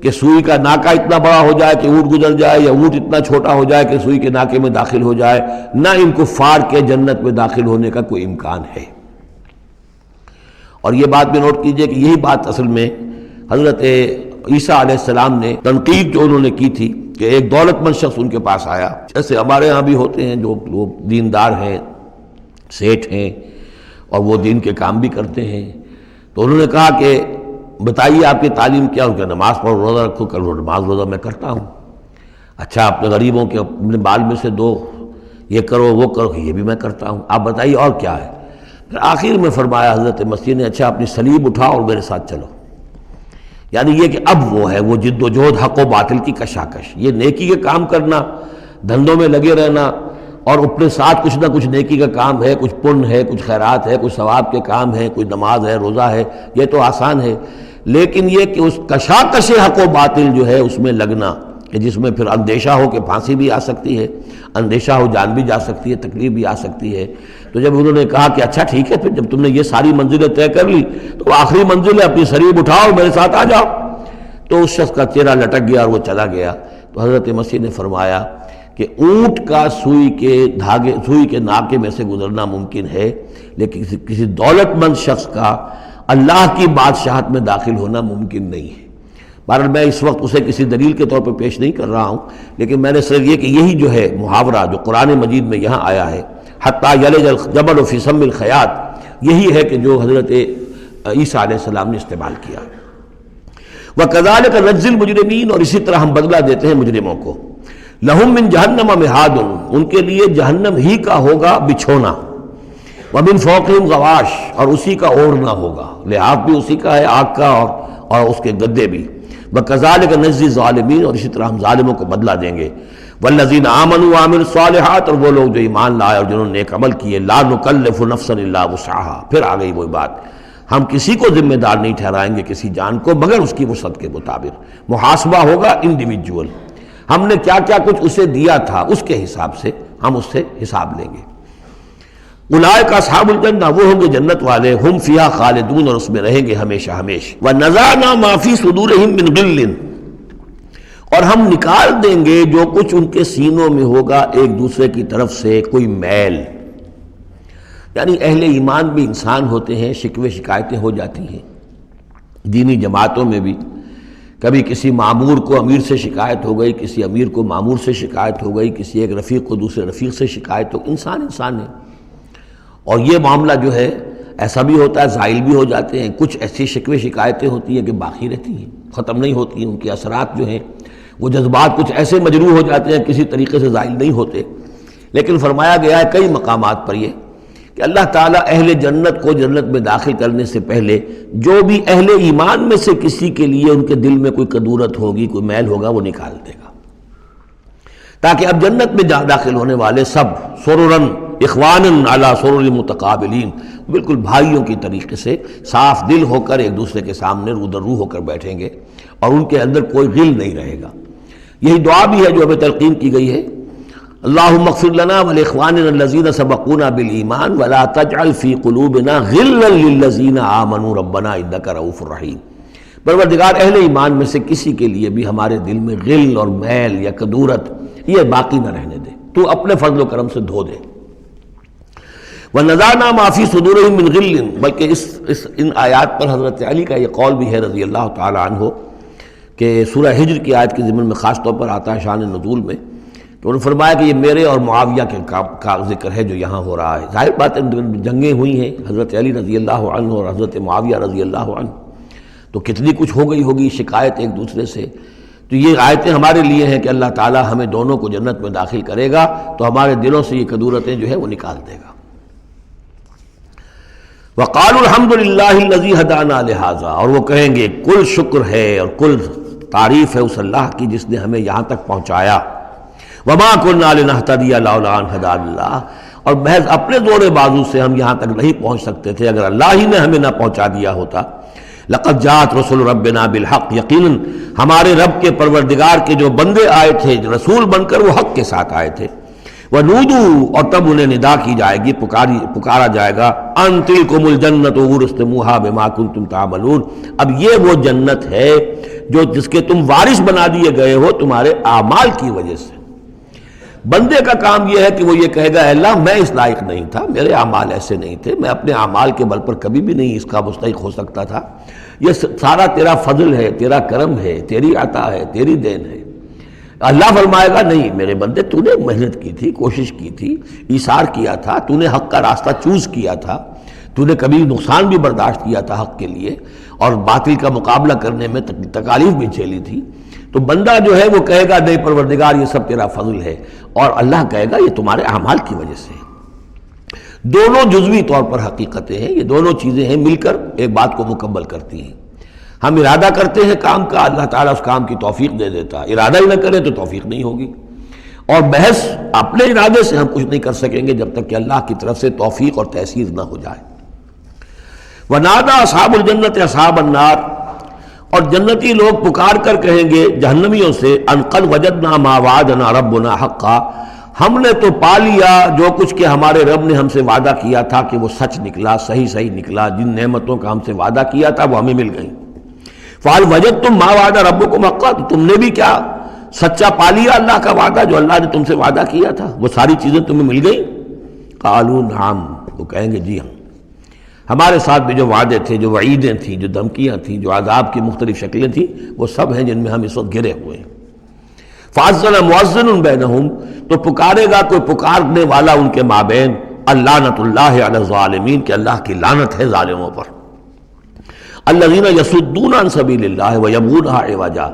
کہ سوئی کا ناکا اتنا بڑا ہو جائے کہ اونٹ گزر جائے، یا اونٹ اتنا چھوٹا ہو جائے کہ سوئی کے ناکے میں داخل ہو جائے. نہ ان کفار کے جنت میں داخل ہونے کا کوئی امکان ہے. اور یہ بات بھی نوٹ کیجئے کہ یہی بات اصل میں حضرت عیسیٰ علیہ السلام نے تنقید جو انہوں نے کی تھی کہ ایک دولت مند شخص ان کے پاس آیا، جیسے ہمارے ہاں بھی ہوتے ہیں جو لوگ دیندار ہیں، سیٹھ ہیں، اور وہ دین کے کام بھی کرتے ہیں. تو انہوں نے کہا کہ بتائیے آپ کی تعلیم کیا ہو؟ کہ نماز پڑھو، روزہ رکھو. کرو نماز روزہ میں کرتا ہوں. اچھا اپنے غریبوں کے اپنے بال میں سے دو، یہ کرو وہ کرو، یہ بھی میں کرتا ہوں. آپ بتائیے اور کیا ہے؟ پھر آخر میں فرمایا حضرت مسیح نے، اچھا اپنی صلیب اٹھاؤ اور میرے ساتھ چلو. یعنی یہ کہ اب وہ ہے وہ جد و جہد، حق و باطل کی کشاکش، یہ نیکی کے کام کرنا، دھندوں میں لگے رہنا، اور اپنے ساتھ کچھ نہ کچھ نیکی کا کام ہے، کچھ پن ہے، کچھ خیرات ہے، کچھ ثواب کے کام ہے، کوئی نماز ہے، روزہ ہے، یہ تو آسان ہے. لیکن یہ کہ اس کشاکش حق و باطل جو ہے اس میں لگنا، کہ جس میں پھر اندیشہ ہو کہ پھانسی بھی آ سکتی ہے، اندیشہ ہو جان بھی جا سکتی ہے، تکلیف بھی آ سکتی ہے. تو جب انہوں نے کہا کہ اچھا ٹھیک ہے، پھر جب تم نے یہ ساری منزلیں طے کر لی تو آخری منزل ہے اپنی صلیب اٹھاؤ میرے ساتھ آ جاؤ. تو اس شخص کا چہرہ لٹک گیا اور وہ چلا گیا. تو حضرت مسیح نے فرمایا کہ اونٹ کا سوئی کے ناکے میں سے گزرنا ممکن ہے، لیکن کسی دولت مند شخص کا اللہ کی بادشاہت میں داخل ہونا ممکن نہیں ہے. بہرحال میں اس وقت اسے کسی دلیل کے طور پر پیش نہیں کر رہا ہوں، لیکن میں نے صرف یہ کہ یہی جو ہے محاورہ جو قرآن مجید میں یہاں آیا ہے، حتیٰ یلج الجمل فی سم الخیاط، یہی ہے کہ جو حضرت عیسیٰ علیہ السلام نے استعمال کیا. وَكَذَلِكَ نَجْزِي الْمُجْرِمِينَ، اور اسی طرح ہم بدلہ دیتے ہیں مجرموں کو. لَهُم مِّن جَهَنَّمَ مِہَادٌ، ان کے لیے جہنم ہی کا ہوگا بچھونا. وَمِن فَوْقِهِمْ غَوَاشٍ، اور اسی کا اوڑھنا ہوگا، لحاف بھی اسی کا ہے، آگ کا اور اس کے گدے بھی. وَكَذَلِكَ نَجْزِي الظَّالِمِينَ، اور اسی طرح ہم ظالموں کو بدلہ دیں گے. وَالَّذِينَ آمَنُوا وَعَمِلُوا الصَّالِحَاتِ، اور وہ لوگ جو ایمان لائے اور جنہوں نے نیک عمل کیے. لَا نُكَلِّفُ نَفْسًا إِلَّا وُسْعَهَا، پھر آ گئی وہی بات، ہم کسی کو ذمہ دار نہیں ٹھہرائیں گے کسی جان کو مگر اس کی وسعت کے مطابق. محاسبہ ہوگا انڈیویجول، ہم نے کیا کیا کچھ اسے دیا تھا اس کے حساب سے ہم اس سے حساب لیں گے. اولئک اصحاب الجنہ، وہ ہوں گے جنت والے. ہم فیہا خالدون، اور اس میں رہیں گے ہمیشہ ہمیشہ. ونزعنا ما فی صدورہم من غل، اور ہم نکال دیں گے جو کچھ ان کے سینوں میں ہوگا ایک دوسرے کی طرف سے کوئی میل. یعنی اہل ایمان بھی انسان ہوتے ہیں، شکوے شکایتیں ہو جاتی ہیں. دینی جماعتوں میں بھی کبھی کسی معمور کو امیر سے شکایت ہو گئی، کسی امیر کو معمور سے شکایت ہو گئی، کسی ایک رفیق کو دوسرے رفیق سے شکایت ہو. انسان ہے، اور یہ معاملہ جو ہے ایسا بھی ہوتا ہے، زائل بھی ہو جاتے ہیں. کچھ ایسی شکوے شکایتیں ہوتی ہیں کہ باقی رہتی ہیں، ختم نہیں ہوتی ہیں. ان کے اثرات جو ہیں وہ جذبات کچھ ایسے مجروح ہو جاتے ہیں کسی طریقے سے زائل نہیں ہوتے. لیکن فرمایا گیا ہے کئی مقامات پر یہ کہ اللہ تعالیٰ اہل جنت کو جنت میں داخل کرنے سے پہلے جو بھی اہل ایمان میں سے کسی کے لیے ان کے دل میں کوئی کدورت ہوگی، کوئی میل ہوگا، وہ نکال دے گا، تاکہ اب جنت میں داخل ہونے والے سب سررن اخوانن علی سرر متقابلین، بالکل بھائیوں کی طریقے سے صاف دل ہو کر ایک دوسرے کے سامنے رو در رو ہو کر بیٹھیں گے، اور ان کے اندر کوئی غل نہیں رہے گا. یہی دعا بھی ہے جو ہمیں تلقین کی گئی ہے، اللہم اغفر لنا ولاخواننا الذین سبقونا بالایمان ولا تجعل فی قلوبنا غلا للذین آمنوا ربنا انک رؤوف رحیم. پروردگار اہل ایمان میں سے کسی کے لیے بھی ہمارے دل میں غل اور میل یا کدورت یہ باقی نہ رہنے دے، تو اپنے فضل و کرم سے دھو دے. وَنَزَعْنَا مَا فِي صُدُورِهِم مِّن غِلٍّ، بلکہ ان آیات پر حضرت علی کا یہ قول بھی ہے رضی اللہ تعالی عنہ کہ سورہ ہجر کی آیت کے ضمن میں خاص طور پر آتا ہے شان نزول میں تو انہوں نے فرمایا کہ یہ میرے اور معاویہ کے کا ذکر ہے جو یہاں ہو رہا ہے۔ ظاہر بات ہے جنگیں ہوئی ہیں حضرت علی رضی اللہ عنہ اور حضرت معاویہ رضی اللہ عنہ، تو کتنی کچھ ہو گئی ہوگی شکایت ایک دوسرے سے۔ تو یہ آیتیں ہمارے لیے ہیں کہ اللہ تعالیٰ ہمیں دونوں کو جنت میں داخل کرے گا تو ہمارے دلوں سے یہ کدورتیں جو ہے وہ نکال دے گا۔ وَقَالُوا الْحَمْدُ لِلَّهِ الَّذِي هَدَانَا لِهَذَا، اور وہ کہیں گے کل شکر ہے اور کل تعریف ہے اس اللہ کی جس نے ہمیں یہاں تک پہنچایا۔ وَمَا كُنَّا لِنَهْتَدِيَ لَوْلَا أَنْ هَدَانَا اللَّهُ، اور محض اپنے زور بازو سے ہم یہاں تک نہیں پہنچ سکتے تھے اگر اللہ ہی نے ہمیں نہ پہنچا دیا ہوتا۔ لَقَدْ جَاءَتْ رُسُلُ رَبِّنَا بِالْحَقِّ، یقیناً ہمارے رب کے پروردگار کے جو بندے آئے تھے رسول بن کر وہ حق کے ساتھ آئے تھے۔ وَنُودُوا، اور تب انہیں ندا کی جائے گی، پکارا جائے گا، أَن تِلْكُمُ الْجَنَّةُ أُورِثْتُمُوهَا بِمَا كُنتُمْ تَعْمَلُونَ، اب یہ وہ جنت ہے جو جس کے تم وارث بنا دیے گئے ہو تمہارے اعمال کی وجہ سے۔ بندے کا کام یہ ہے کہ وہ یہ کہے گا اے اللہ میں اس لائق نہیں تھا، میرے اعمال ایسے نہیں تھے، میں اپنے اعمال کے بل پر کبھی بھی نہیں اس کا مستحق ہو سکتا تھا، یہ سارا تیرا فضل ہے، تیرا کرم ہے، تیری عطا ہے، تیری دین ہے۔ اللہ فرمائے گا نہیں میرے بندے، تو نے محنت کی تھی، کوشش کی تھی، ایثار کیا تھا، تو نے حق کا راستہ چوز کیا تھا، تو نے کبھی نقصان بھی برداشت کیا تھا حق کے لیے اور باطل کا مقابلہ کرنے میں تکالیف بھی جھیلی تھی۔ تو بندہ جو ہے وہ کہے گا نہیں پروردگار یہ سب تیرا فضل ہے، اور اللہ کہے گا یہ تمہارے اعمال کی وجہ سے ہے۔ دونوں جزوی طور پر حقیقتیں ہیں، یہ دونوں چیزیں ہیں مل کر ایک بات کو مکمل کرتی ہیں۔ ہم ارادہ کرتے ہیں کام کا، اللہ تعالیٰ اس کام کی توفیق دے دیتا، ارادہ ہی نہ کرے تو توفیق نہیں ہوگی، اور محض اپنے ارادے سے ہم کچھ نہیں کر سکیں گے جب تک کہ اللہ کی طرف سے توفیق اور تحصیل نہ ہو جائے۔ وَنَادَىٰ أَصْحَابُ الْجَنَّةِ أَصْحَابَ النَّارِ، اور جنتی لوگ پکار کر کہیں گے جہنمیوں سے أَن قَدْ وَجَدْنَا مَا وَعَدَنَا رَبُّنَا حَقًّا، ہم نے تو پا لیا جو کچھ کہ ہمارے رب نے ہم سے وعدہ کیا تھا کہ وہ سچ نکلا، صحیح نکلا، جن نعمتوں کا ہم سے وعدہ کیا تھا وہ ہمیں مل گئیں۔ فَهَلْ وَجَدْتُم مَّا وَعَدَ رَبُّكُمْ حَقًّا، تو تم نے بھی کیا سچا پا لیا اللہ کا وعدہ جو اللہ نے تم سے وعدہ کیا تھا، وہ ساری چیزیں تمہیں مل گئیں؟ قالوا نعم، وہ کہیں گے جی ہاں، ہمارے ساتھ بھی جو وعدے تھے، جو وعیدیں تھیں، جو دھمکیاں تھیں، جو عذاب کی مختلف شکلیں تھیں، وہ سب ہیں جن میں ہم اس وقت گرے ہوئے ہیں۔ فَأَذَّنَ مُؤَذِّنٌ بَيْنَهُمْ، تو پکارے گا کوئی پکارنے والا ان کے مابین، اللعنۃ اللہ علی الظالمین، کہ اللہ کی لعنت ہے ظالموں پر۔ الذین یصدون عن سبیل اللہ ویبغونہا عوجا،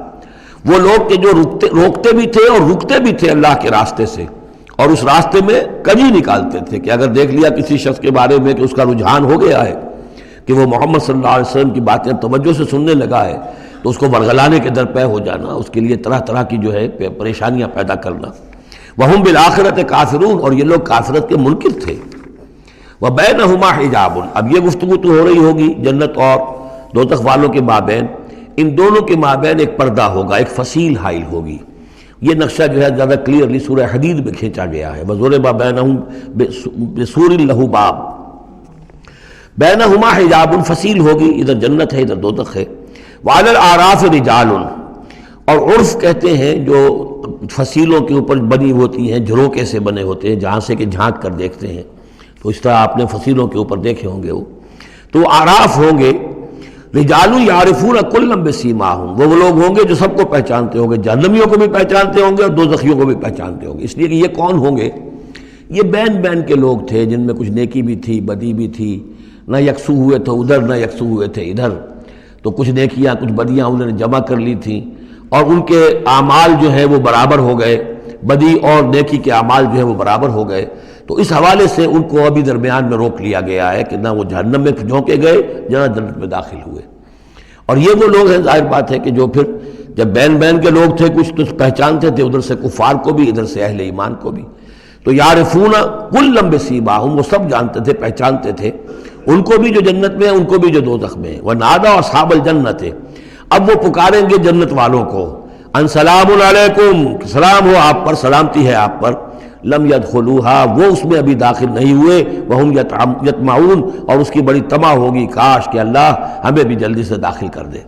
وہ لوگ کہ جو روکتے بھی تھے اور رکتے بھی تھے اللہ کے راستے سے، اور اس راستے میں کجی نکالتے تھے کہ اگر دیکھ لیا کسی شخص کے بارے میں کہ اس کا رجحان ہو گیا ہے کہ وہ محمد صلی اللہ علیہ وسلم کی باتیں توجہ سے سننے لگا ہے، تو اس کو ورگلانے کے درپے ہو جانا، اس کے لیے طرح طرح کی جو ہے پریشانیاں پیدا کرنا۔ وہم بالآخرۃ کافرون، اور یہ لوگ کافرت کے منکر تھے۔ وبینہما حجاب، اب یہ گفتگو تو ہو رہی ہوگی جنت اور دوزخ والوں کے مابین، ان دونوں کے مابین ایک پردہ ہوگا، ایک فصیل حائل ہوگی۔ یہ نقشہ جو ہے زیادہ کلیئرلی سورہ حدید میں کھینچا گیا ہے، وَضُرِبَ بَيْنَهُمْ بِسُورٍ لَهُ بَابٌ، بینہما حجاب، فصیل ہوگی، ادھر جنت ہے ادھر دوزخ ہے۔ وعلی الاعراف رجال، اور عرف کہتے ہیں جو فصیلوں کے اوپر بنی ہوتی ہیں، جھروکے سے بنے ہوتے ہیں جہاں سے کہ جھانک کر دیکھتے ہیں، تو اس طرح آپ نے فصیلوں کے اوپر دیکھے ہوں گے، تو اعراف ہوں گے۔ رجال یعرفون کلا بسیماہم، وہ لوگ ہوں گے جو سب کو پہچانتے ہوں گے، جہنمیوں کو بھی پہچانتے ہوں گے اور دوزخیوں کو بھی پہچانتے ہوں گے۔ اس لیے کہ یہ کون ہوں گے؟ یہ بین بین کے لوگ تھے جن میں کچھ نیکی بھی تھی، بدی بھی تھی، نہ یکسو ہوئے تھے ادھر نہ یکسو ہوئے تھے ادھر، تو کچھ نیکیاں کچھ بدیاں انہوں نے جمع کر لی تھیں، اور ان کے اعمال جو ہیں وہ برابر ہو گئے، بدی اور نیکی کے اعمال جو ہیں وہ برابر ہو گئے۔ تو اس حوالے سے ان کو ابھی درمیان میں روک لیا گیا ہے کہ نہ وہ جہنم میں جھونکے گئے نہ جنت میں داخل ہوئے۔ اور یہ وہ لوگ ہیں، ظاہر بات ہے کہ جو پھر جب بین بین کے لوگ تھے کچھ تو پہچانتے تھے ادھر سے کفار کو بھی ادھر سے اہل ایمان کو بھی، تو یعرفون کلا بسیماہم، وہ سب جانتے تھے پہچانتے تھے، ان کو بھی جو جنت میں ہے ان کو بھی جو دوزخ میں ہے۔ وَنَادَىٰ أَصْحَابَ الْجَنَّةِ، اب وہ پکاریں گے جنت والوں کو، ان سلام علیکم، سلام ہو آپ پر، سلامتی ہے آپ پر، لم يدخلوها، وہ اس میں ابھی داخل نہیں ہوئے، وہم یطمعون، اور اس کی بڑی طمع ہوگی کاش کہ اللہ ہمیں بھی جلدی سے داخل کر دے۔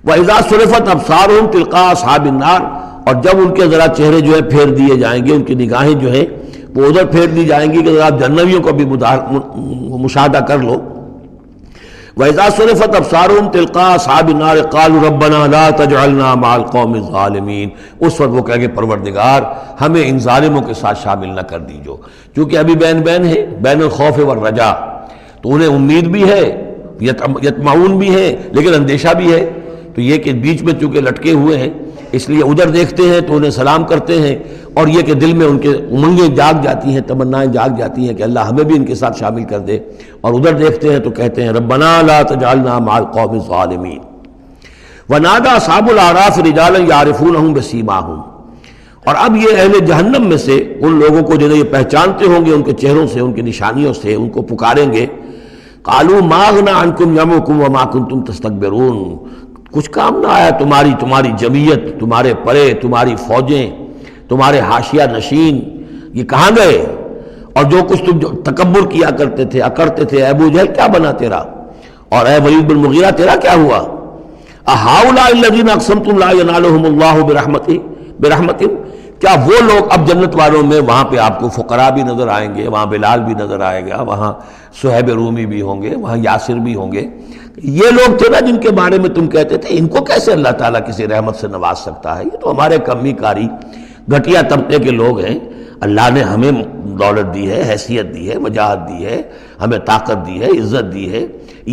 وَإِذَا صُرِفَتْ أَبْصَارُهُمْ تِلْقَاءَ أَصْحَابِ النَّارِ، اور جب ان کے ذرا چہرے جو ہے پھیر دیے جائیں گے، ان کی نگاہیں جو ہیں وہ ادھر پھیر دی جائیں گی کہ ذرا جہنمیوں کو بھی مشاہدہ کر لو۔ وَإِذَا صُرِفَتْ أَبْصَارُهُمْ تِلْقَاءَ أَصْحَابِ النَّارِ قَالُوا رَبَّنَا لَا تَجْعَلْنَا مَعَ الْقَوْمِ الظَّالِمِينَ۔ اس وقت وہ کہیں گے پروردگار ہمیں ان ظالموں کے ساتھ شامل نہ کر دیجو، کیونکہ ابھی بین ہے، بین الخوف والرجا، تو انہیں امید بھی ہے، یطمعون بھی ہے، لیکن اندیشہ بھی ہے، تو یہ کہ بیچ میں چونکہ لٹکے ہوئے ہیں اس لیے ادھر دیکھتے ہیں تو انہیں سلام کرتے ہیں، اور یہ کہ دل میں ان کے امنگیں جاگ جاتی ہیں، تمنائیں جاگ جاتی ہیں کہ اللہ ہمیں بھی ان کے ساتھ شامل کر دے، اور ادھر دیکھتے ہیں تو کہتے ہیں ربنا لا تجعلنا مع القوم الظالمین۔ ونادى اصحاب الاعراف رجالا يعرفونهم بسیماہم، اور اب یہ اہل جہنم میں سے ان لوگوں کو جنہیں یہ پہچانتے ہوں گے ان کے چہروں سے، ان کی نشانیوں سے، ان کو پکاریں گے، قالوا ما اغنى عنكم جمعكم وما كنتم تستكبرون، کچھ کام نہ آیا تمہاری جمعیت، تمہارے پرے، تمہاری فوجیں، تمہارے حاشیہ نشین، یہ کہاں گئے؟ اور جو کچھ تم تکبر کیا کرتے تھے، اکڑتے تھے، ابو جہل کیا بنا تیرا، اور اے ولید بن مغیرہ تیرا کیا ہوا؟ اہؤلاء الذین اقسمتم لا ینالهم اللہ برحمت، کیا وہ لوگ اب جنت والوں میں وہاں پہ آپ کو فقراء بھی نظر آئیں گے، وہاں بلال بھی نظر آئے گا، وہاں صہیب رومی بھی ہوں گے، وہاں یاسر بھی ہوں گے، یہ لوگ تھے نا جن کے بارے میں تم کہتے تھے ان کو کیسے اللہ تعالیٰ کسی رحمت سے نواز سکتا ہے، یہ تو ہمارے کمی کاری گھٹیا طبقے کے لوگ ہیں، اللہ نے ہمیں دولت دی ہے، حیثیت دی ہے، وجاہت دی ہے، ہمیں طاقت دی ہے، عزت دی ہے،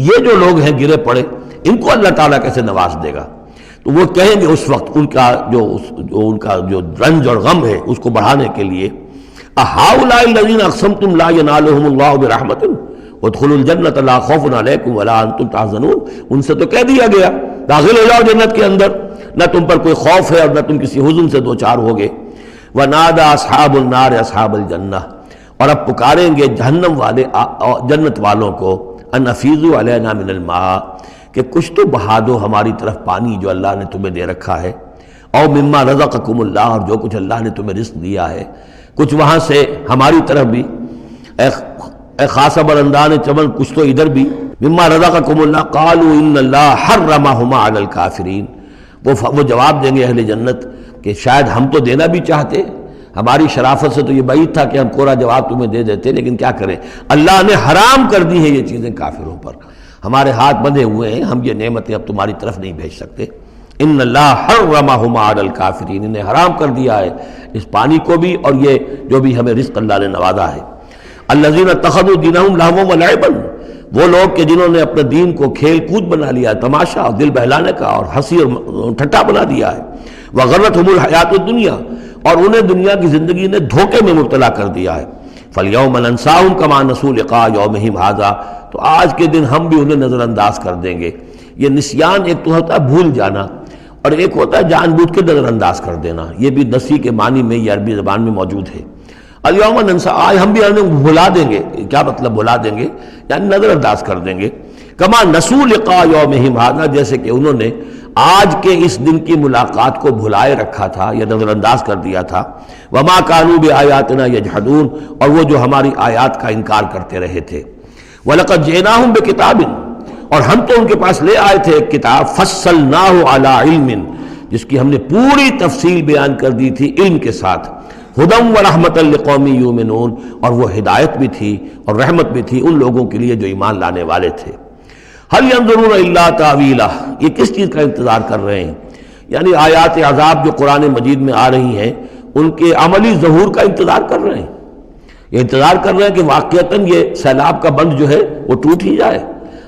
یہ جو لوگ ہیں گرے پڑے ان کو اللہ تعالیٰ کیسے نواز دے گا؟ تو وہ کہیں گے اس وقت ان کا جو رنج اور غم ہے اس کو بڑھانے کے لیے، اہؤلاء الذین اقسمتم لا ینالهم اللہ برحمت ادخلوا الجنۃ لا خوف علیکم ولا انتم تحزنون، ان سے تو کہہ دیا گیا داخل ہو جاؤ جنت کے اندر، نہ تم پر کوئی خوف ہے اور نہ تم کسی حزن سے دوچار ہوگے۔ ونادى اصحاب النار اصحاب الجنہ، اور اب پکاریں گے جہنم والے جنت والوں کو، ان افیضوا علینا من الماء، کہ کچھ تو بہا دو ہماری طرف پانی جو اللہ نے تمہیں دے رکھا ہے، او مما رزقکم اللہ، اور جو کچھ اللہ نے تمہیں رزق دیا ہے کچھ وہاں سے ہماری طرف بھی، اے خاص برندان چمن کچھ تو ادھر بھی، مما رزقکم اللہ، قالوا ان اللہ حرمہما علی الکافرین، وہ جواب دیں گے اہل جنت کہ شاید ہم تو دینا بھی چاہتے، ہماری شرافت سے تو یہ بعید تھا کہ ہم کوڑا جواب تمہیں دے دیتے، لیکن کیا کریں اللہ نے حرام کر دی ہے یہ چیزیں کافروں پر، ہمارے ہاتھ بندھے ہوئے ہیں، ہم یہ نعمتیں اب تمہاری طرف نہیں بھیج سکتے۔ ان اللہ حرمہما علی الکافرین، انہیں حرام کر دیا ہے اس پانی کو بھی اور یہ جو بھی ہمیں رزق اللہ نے نوازا ہے۔ الذین اتخذوا دینہم لہوا ولعبا، وہ لوگ کہ جنہوں نے اپنے دین کو کھیل کود بنا لیا، تماشا اور دل بہلانے کا اور ہنسی اور ٹھٹا بنا دیا ہے، وغرتہم الحیات الدنیا، اور انہیں دنیا کی زندگی نے دھوکے میں مبتلا کر دیا ہے۔ فَالْيَوْمَ نَنْسَاهُمْ كَمَا نَسُوا لِقَاءَ يَوْمِهِمْ هَذَا، تو آج کے دن ہم بھی انہیں نظر انداز کر دیں گے۔ یہ نسیان ایک تو ہوتا ہے بھول جانا، اور ایک ہوتا ہے جان بوجھ کے نظر انداز کر دینا، یہ بھی نسی کے معنی میں یہ عربی زبان میں موجود ہے۔ الیوم ننسا، آج ہم بھی انہیں بھلا دیں گے، کیا مطلب بھلا دیں گے؟ یعنی نظر انداز کر دیں گے۔ کما نسوا لقاء یومہم ھذا، جیسے کہ انہوں نے آج کے اس دن کی ملاقات کو بھلائے رکھا تھا یا نظر انداز کر دیا تھا۔ وما کانوا بآیاتنا یجحدون، اور وہ جو ہماری آیات کا انکار کرتے رہے تھے۔ وَلَقَدْ جِئْنَاهُمْ بِكِتَابٍ، اور ہم تو ان کے پاس لے آئے تھے ایک کتاب، فَصَّلْنَاهُ عَلَىٰ عِلْمٍ، جس کی ہم نے پوری تفصیل بیان کر دی تھی علم کے ساتھ، ہدی ورحمۃ لقوم یؤمنون، اور وہ ہدایت بھی تھی اور رحمت بھی تھی ان لوگوں کے لیے جو ایمان لانے والے تھے۔ هل ينظرون الا تاویلہ، یہ کس چیز کا انتظار کر رہے ہیں؟ یعنی آیات عذاب جو قرآن مجید میں آ رہی ہیں ان کے عملی ظہور کا انتظار کر رہے ہیں، یہ انتظار کر رہے ہیں کہ واقعتاً یہ سیلاب کا بند جو ہے وہ ٹوٹ ہی جائے،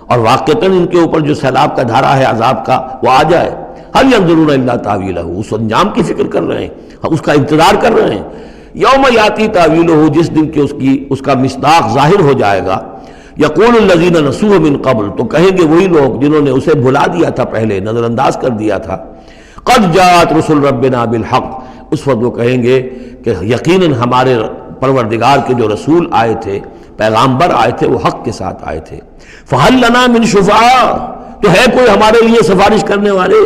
اور واقعتاً ان کے اوپر جو سیلاب کا دھارا ہے عذاب کا وہ آ جائے۔ هل ينظرون الا تاویلہ، اس انجام کی فکر کر رہے ہیں، اس کا انتظار کر رہے ہیں۔ یوم یاتی تاویلہ، جس دن کہ اس کا مصداق ظاہر ہو جائے گا۔ یقول الذین نسوہ من قبل، تو کہیں گے وہی لوگ جنہوں نے اسے بھلا دیا تھا، پہلے نظر انداز کر دیا تھا، قد جاءت رسل ربنا بالحق، اس وقت وہ کہیں گے کہ یقیناً ہمارے پروردگار کے جو رسول آئے تھے، پیغامبر آئے تھے، وہ حق کے ساتھ آئے تھے۔ فہل لنا من شفعاء، تو ہے کوئی ہمارے لیے سفارش کرنے والے؟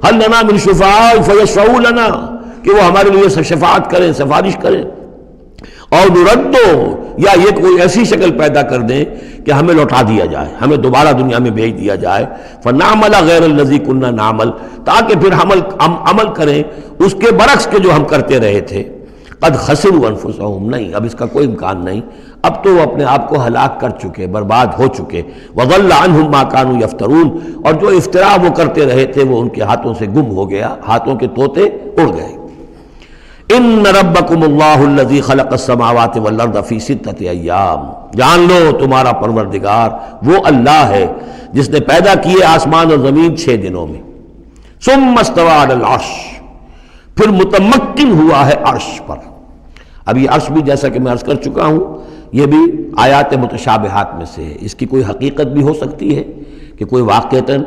ہل لنا من شفعاء فیشفعوا لنا، کہ وہ ہمارے لیے شفاعت کریں، سفارش کریں۔ اور نردو، یا یہ کوئی ایسی شکل پیدا کر دیں کہ ہمیں لوٹا دیا جائے، ہمیں دوبارہ دنیا میں بھیج دیا جائے، فنعمل غیر الذی کنا نعمل، تاکہ پھر ہم عمل کریں اس کے برعکس کے جو ہم کرتے رہے تھے۔ قد خسروا انفسهم، نہیں اب اس کا کوئی امکان نہیں، اب تو وہ اپنے آپ کو ہلاک کر چکے، برباد ہو چکے. وضل عنہم ما كانوا یفترون، اور جو افتراء وہ کرتے رہے تھے وہ ان کے ہاتھوں سے گم ہو گیا، ہاتھوں کے طوطے اڑ گئے. ان ربکم اللہ الذی خلق السماوات والارض فی 6 ایام، جان لو تمہارا پروردگار وہ اللہ ہے جس نے پیدا کیے آسمان اور زمین 6 دنوں میں. ثم استوى علی العرش، پھر متمکن ہوا ہے عرش پر. اب یہ عرش بھی جیسا کہ میں عرض کر چکا ہوں یہ بھی آیات متشابہات میں سے ہے. اس کی کوئی حقیقت بھی ہو سکتی ہے کہ کوئی واقعتاً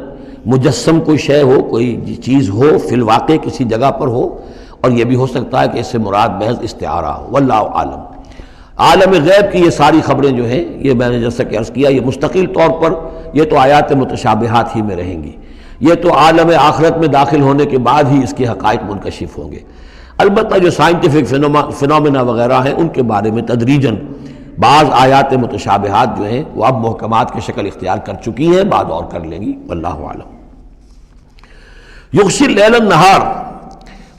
مجسم کوئی شے ہو، کوئی چیز ہو فی الواقع کسی جگہ پر ہو، اور یہ بھی ہو سکتا ہے کہ اس سے مراد محض استعارہ ہو. واللہ عالم. عالم غیب کی یہ ساری خبریں جو ہیں، یہ میں نے جیسا کہ عرض کیا یہ مستقل طور پر یہ تو آیات متشابہات ہی میں رہیں گی. یہ تو عالم آخرت میں داخل ہونے کے بعد ہی اس کے حقائق منکشف ہوں گے. البتہ جو سائنٹیفک فنومینا وغیرہ ہیں ان کے بارے میں تدریجاً بعض آیات متشابہات جو ہیں وہ اب محکمات کی شکل اختیار کر چکی ہیں، بعد اور کر لیں گی. واللہ عالم. یغشی اللیل النہار،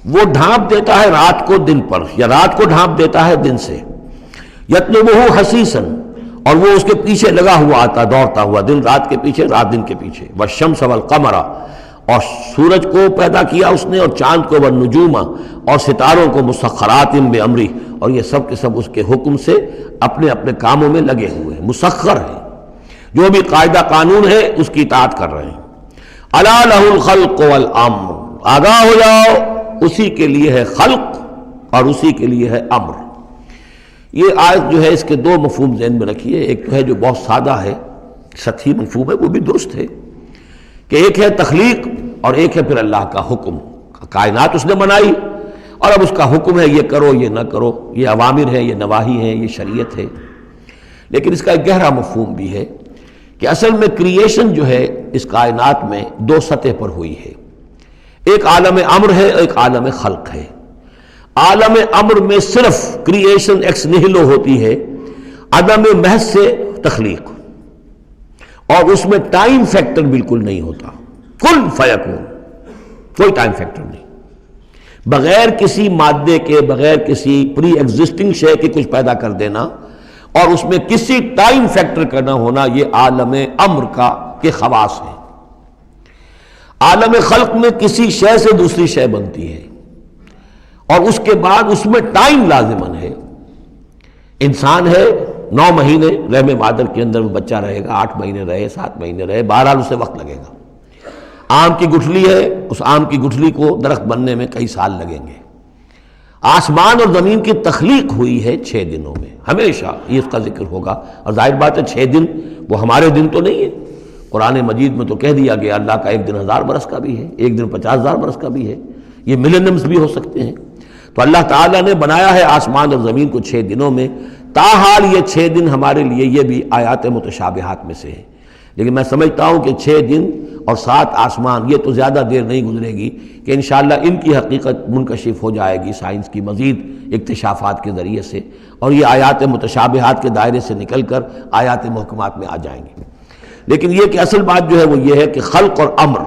وہ ڈھانپ دیتا ہے رات کو دن پر، یا رات کو ڈھانپ دیتا ہے دن سے. یطلبہ حثیثاً، اور وہ اس کے پیچھے لگا ہوا آتا، دوڑتا ہوا، دن رات کے پیچھے رات دن کے پیچھے. والشمس والقمر، اور سورج کو پیدا کیا اس نے اور چاند کو، والنجوم، اور ستاروں کو، مسخرات بامرہ، اور یہ سب کے سب اس کے حکم سے اپنے اپنے کاموں میں لگے ہوئے ہیں، مسخر ہیں. جو بھی قاعدہ قانون ہے اس کی اطاعت کر رہے ہیں. الا لہ الخلق والامر، آگاہ ہو جاؤ اسی کے لیے ہے خلق اور اسی کے لیے ہے امر. یہ آیت جو ہے اس کے 2 مفہوم ذہن میں رکھیے. ایک تو ہے جو بہت سادہ ہے، سطحی مفہوم ہے، وہ بھی درست ہے کہ ایک ہے تخلیق اور ایک ہے پھر اللہ کا حکم. کائنات اس نے بنائی اور اب اس کا حکم ہے یہ کرو یہ نہ کرو، یہ اوامر ہے، یہ نواہی ہے، یہ شریعت ہے. لیکن اس کا ایک گہرا مفہوم بھی ہے کہ اصل میں کریشن جو ہے اس کائنات میں 2 سطح پر ہوئی ہے. ایک عالم امر ہے، ایک عالم خلق ہے. عالم امر میں صرف کریشن ایکس نہلو ہوتی ہے، عدم محض سے تخلیق، اور اس میں ٹائم فیکٹر بالکل نہیں ہوتا. کن فیکون، کوئی ٹائم فیکٹر نہیں. بغیر کسی مادے کے، بغیر کسی پری ایگزسٹنگ شے کے کچھ پیدا کر دینا اور اس میں کسی ٹائم فیکٹر کا نہ ہونا، یہ عالم امر کا کے خواص ہے. عالم خلق میں کسی شے سے دوسری شے بنتی ہے اور اس کے بعد اس میں ٹائم لازمن ہے. انسان ہے 9 مہینے رحم مادر کے اندر وہ بچہ رہے گا، 8 مہینے رہے، 7 مہینے رہے، بہرحال اسے وقت لگے گا. آم کی گٹھلی ہے، اس آم کی گٹھلی کو درخت بننے میں کئی سال لگیں گے. آسمان اور زمین کی تخلیق ہوئی ہے 6 دنوں میں. ہمیشہ یہ اس کا ذکر ہوگا، اور ظاہر بات ہے 6 دن وہ ہمارے دن تو نہیں ہے. قرآن مجید میں تو کہہ دیا گیا اللہ کا ایک دن 1000 برس کا بھی ہے، ایک دن 50,000 برس کا بھی ہے، یہ ملینمز بھی ہو سکتے ہیں. تو اللہ تعالیٰ نے بنایا ہے آسمان اور زمین کو 6 دنوں میں. تاحال یہ 6 دن ہمارے لیے یہ بھی آیات متشابہات میں سے ہے. لیکن میں سمجھتا ہوں کہ 6 دن اور 7 آسمان، یہ تو زیادہ دیر نہیں گزرے گی کہ انشاءاللہ ان کی حقیقت منکشف ہو جائے گی سائنس کی مزید اکتشافات کے ذریعے سے، اور یہ آیات متشابہات کے دائرے سے نکل کر آیات محکمات میں آ جائیں گی. لیکن یہ کہ اصل بات جو ہے وہ یہ ہے کہ خلق اور امر.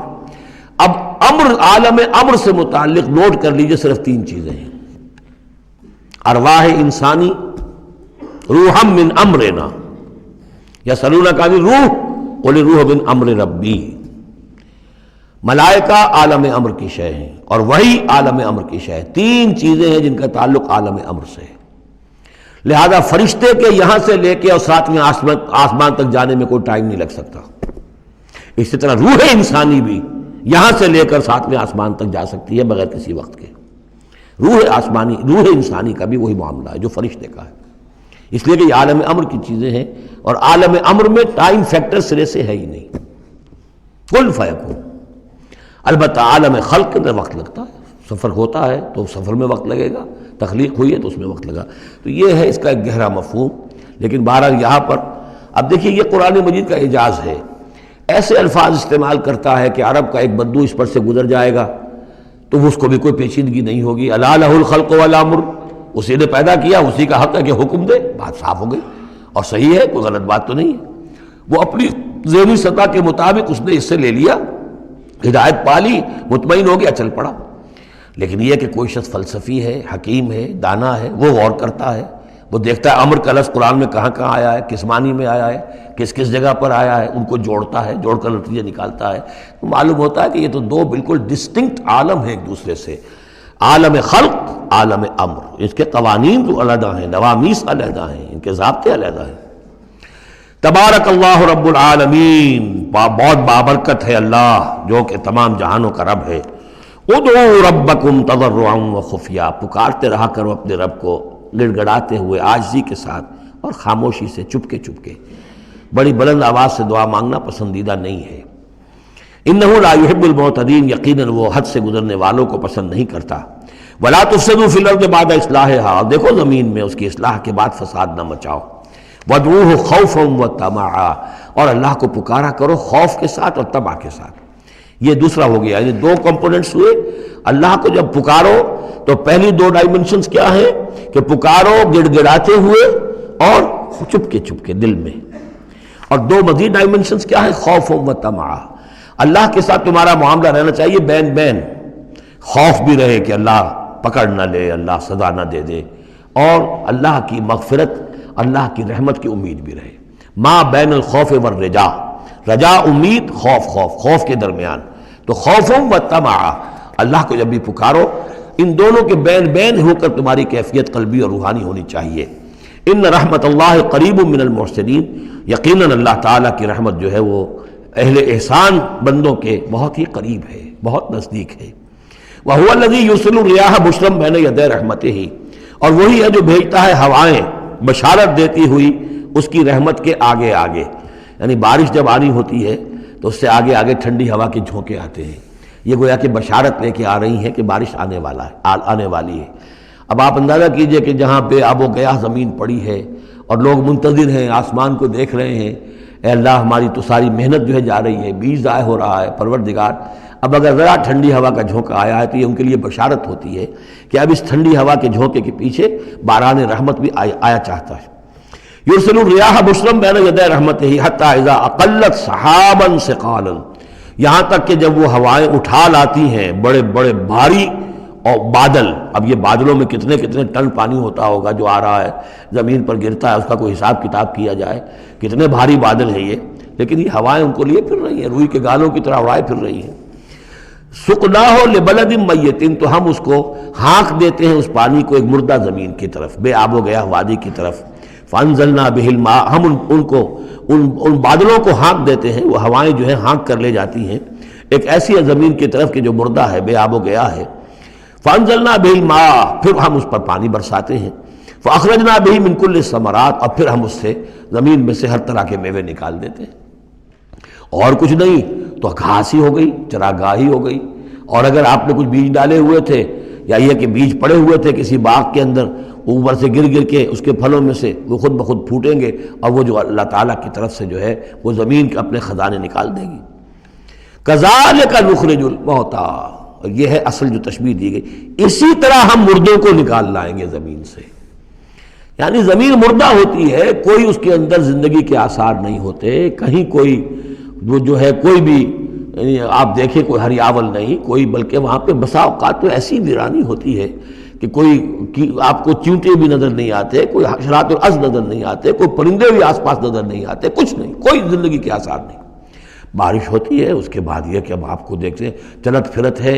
اب امر، عالم امر سے متعلق نوٹ کر لیجئے صرف 3 چیزیں ہیں. ارواح انسانی، روحم من امرنا، یسألونک عن الروح قل الروح من امر ربی. ملائکہ عالم امر کی شے ہیں اور وحی عالم امر کی شے ہے. 3 چیزیں ہیں جن کا تعلق عالم امر سے ہے. لہذا فرشتے کے یہاں سے لے کے اور 7ویں آسمان تک جانے میں کوئی ٹائم نہیں لگ سکتا. اسی طرح روح انسانی بھی یہاں سے لے کر 7ویں آسمان تک جا سکتی ہے بغیر کسی وقت کے. روح آسمانی، روح انسانی کا بھی وہی معاملہ ہے جو فرشتے کا ہے. اس لیے کہ یہ عالم امر کی چیزیں ہیں، اور عالم امر میں ٹائم فیکٹر سرے سے ہے ہی نہیں. کن فیکون. البتہ عالم خلق کے اندر وقت لگتا ہے، سفر ہوتا ہے تو سفر میں وقت لگے گا، تخلیق ہوئی ہے تو اس میں وقت لگا. تو یہ ہے اس کا ایک گہرا مفہوم. لیکن بہرحال یہاں پر اب دیکھیے یہ قرآن مجید کا اعجاز ہے. ایسے الفاظ استعمال کرتا ہے کہ عرب کا ایک بدو اس پر سے گزر جائے گا تو اس کو بھی کوئی پیچیدگی نہیں ہوگی. الا لہ الخلق والامر، اسی نے پیدا کیا، اسی کا حق ہے کہ حکم دے. بات صاف ہو گئی اور صحیح ہے، کوئی غلط بات تو نہیں ہے. وہ اپنی ذہنی سطح کے مطابق اس نے اس سے لے لیا، ہدایت پا لی، مطمئن ہو گیا، چل پڑا. لیکن یہ کہ کوئی شخص فلسفی ہے، حکیم ہے، دانا ہے، وہ غور کرتا ہے، وہ دیکھتا ہے امر کا لفظ قرآن میں کہاں کہاں آیا ہے، کس معنی میں آیا ہے، کس کس جگہ پر آیا ہے، ان کو جوڑتا ہے، جوڑ کر نتیجہ نکالتا ہے، تو معلوم ہوتا ہے کہ یہ تو دو بالکل ڈسٹنکٹ عالم ہیں ایک دوسرے سے، عالم خلق، عالم امر، اس کے قوانین جو علیحدہ ہیں، نوامیس علیحدہ ہیں، ان کے ضابطے علیحدہ ہیں۔ تبارک اللہ رب العالمین، بہت بابرکت ہے اللہ جو کہ تمام جہانوں کا رب ہے۔ ادعوا ربکم تضرعا وخفیا، پکارتے رہا کرو اپنے رب کو گڑ گڑاتے ہوئے، عاجزی کے ساتھ اور خاموشی سے، چپکے چپکے۔ بڑی بلند آواز سے دعا مانگنا پسندیدہ نہیں ہے۔ انہ لا یحب المعتدین، یقیناً وہ حد سے گزرنے والوں کو پسند نہیں کرتا۔ ولا تفسدوا فی الارض بعد اصلاحها، دیکھو زمین میں اس کی اصلاح کے بعد فساد نہ مچاؤ۔ وادعوہ خوفا وطمعا، اور اللہ کو پکارا کرو خوف کے ساتھ اور طمع کے ساتھ۔ یہ دوسرا ہو گیا، یعنی دو کمپوننٹس ہوئے۔ اللہ کو جب پکارو تو پہلی دو ڈائمنشنز کیا ہیں کہ پکارو گڑ گڑاتے ہوئے اور چپکے چپکے دل میں، اور دو مزید ڈائمنشنز کیا ہیں، خوف و طمع۔ اللہ کے ساتھ تمہارا معاملہ رہنا چاہیے بین بین، خوف بھی رہے کہ اللہ پکڑ نہ لے، اللہ سزا نہ دے دے، اور اللہ کی مغفرت، اللہ کی رحمت کی امید بھی رہے۔ ما بین الخوف والرجا، رجا امید، خوف خوف کے درمیان، تو خوف و طمع، اللہ کو جب بھی پکارو ان دونوں کے بین بین ہو کر تمہاری کیفیت قلبی اور روحانی ہونی چاہیے۔ ان رحمت اللہ قریب من المحسنین، یقیناً اللہ تعالیٰ کی رحمت جو ہے وہ اہل احسان بندوں کے بہت ہی قریب ہے، بہت نزدیک ہے۔ وَهُوَ الَّذِي يُرْسِلُ الرِّيَاحَ بُشْرًا بَيْنَ يَدَيْ رَحْمَتِهِ، اور وہی ہے جو بھیجتا ہے ہوائیں بشارت دیتی ہوئی اس کی رحمت کے آگے آگے، یعنی بارش جب آنی ہوتی ہے تو اس سے آگے آگے ٹھنڈی ہوا کے جھونکے آتے ہیں، یہ گویا کہ بشارت لے کے آ رہی ہیں کہ بارش آنے والی ہے۔ اب آپ اندازہ کیجئے کہ جہاں بے آب و گیاہ زمین پڑی ہے اور لوگ منتظر ہیں، آسمان کو دیکھ رہے ہیں، اے اللہ ہماری تو ساری محنت جو ہے جا رہی ہے، بیج ضائع ہو رہا ہے، پروردگار اب اگر ذرا ٹھنڈی ہوا کا جھونکا آیا ہے تو یہ ان کے لیے بشارت ہوتی ہے کہ اب اس ٹھنڈی ہوا کے جھونکے کے پیچھے باران رحمت بھی آیا چاہتا ہے۔ یرسل الریاح بشرا بین یدی رحمتہ حتی اذا اقلت سحابا ثقالا، یہاں تک کہ جب وہ ہوائیں اٹھا لاتی ہیں بڑے بڑے بھاری اور بادل، اب یہ بادلوں میں کتنے کتنے ٹن پانی ہوتا ہوگا جو آ رہا ہے زمین پر گرتا ہے، اس کا کوئی حساب کتاب کیا جائے کتنے بھاری بادل ہیں یہ، لیکن یہ ہوائیں ان کو لیے پھر رہی ہیں، روئی کے گالوں کی طرح اڑائے پھر رہی ہیں۔ سقناہ لبلد میت، تو ہم اس کو ہانک دیتے ہیں اس پانی کو ایک مردہ زمین کی طرف، بے آب و گیاہ وادی کی طرف۔ فانزلنا بہ الماء، ہم ان بادلوں کو ہانک دیتے ہیں، وہ ہوائیں جو ہیں ہانک کر لے جاتی ہیں ایک ایسی زمین کی طرف کہ جو مردہ ہے، بے آب و گیاہ ہے۔ فانزلنا بہ الماء، پھر ہم اس پر پانی برساتے ہیں۔ فاخرجنا بہ من کل الثمرات، اور پھر ہم اس سے زمین میں سے ہر طرح کے میوے نکال دیتے ہیں۔ اور کچھ نہیں تو گھاس ہی ہو گئی، چراگاہی ہو گئی، اور اگر آپ نے کچھ بیج ڈالے ہوئے تھے یا یہ کہ بیج پڑے ہوئے تھے کسی باغ کے اندر، اوپر سے گر گر کے اس کے پھلوں میں سے وہ خود بخود پھوٹیں گے، اور وہ جو اللہ تعالیٰ کی طرف سے جو ہے وہ زمین کے اپنے خزانے نکال دے گی۔ کذالک نخرج الموتیٰ، اور یہ ہے اصل جو تشبیہ دی گئی، اسی طرح ہم مردوں کو نکال لائیں گے زمین سے۔ یعنی زمین مردہ ہوتی ہے، کوئی اس کے اندر زندگی کے آثار نہیں ہوتے، کہیں کوئی وہ جو ہے کوئی بھی یعنی آپ دیکھیں کوئی ہریاول نہیں کوئی، بلکہ وہاں پہ بسا اوقات تو ایسی ویرانی ہوتی ہے کہ کوئی آپ کو چیونٹے بھی نظر نہیں آتے، کوئی حشرات الارض نظر نہیں آتے، کوئی پرندے بھی آس پاس نظر نہیں آتے، کچھ نہیں، کوئی زندگی کے آثار نہیں۔ بارش ہوتی ہے، اس کے بعد یہ کہ اب آپ کو دیکھتے ہیں چلت پھرت ہے،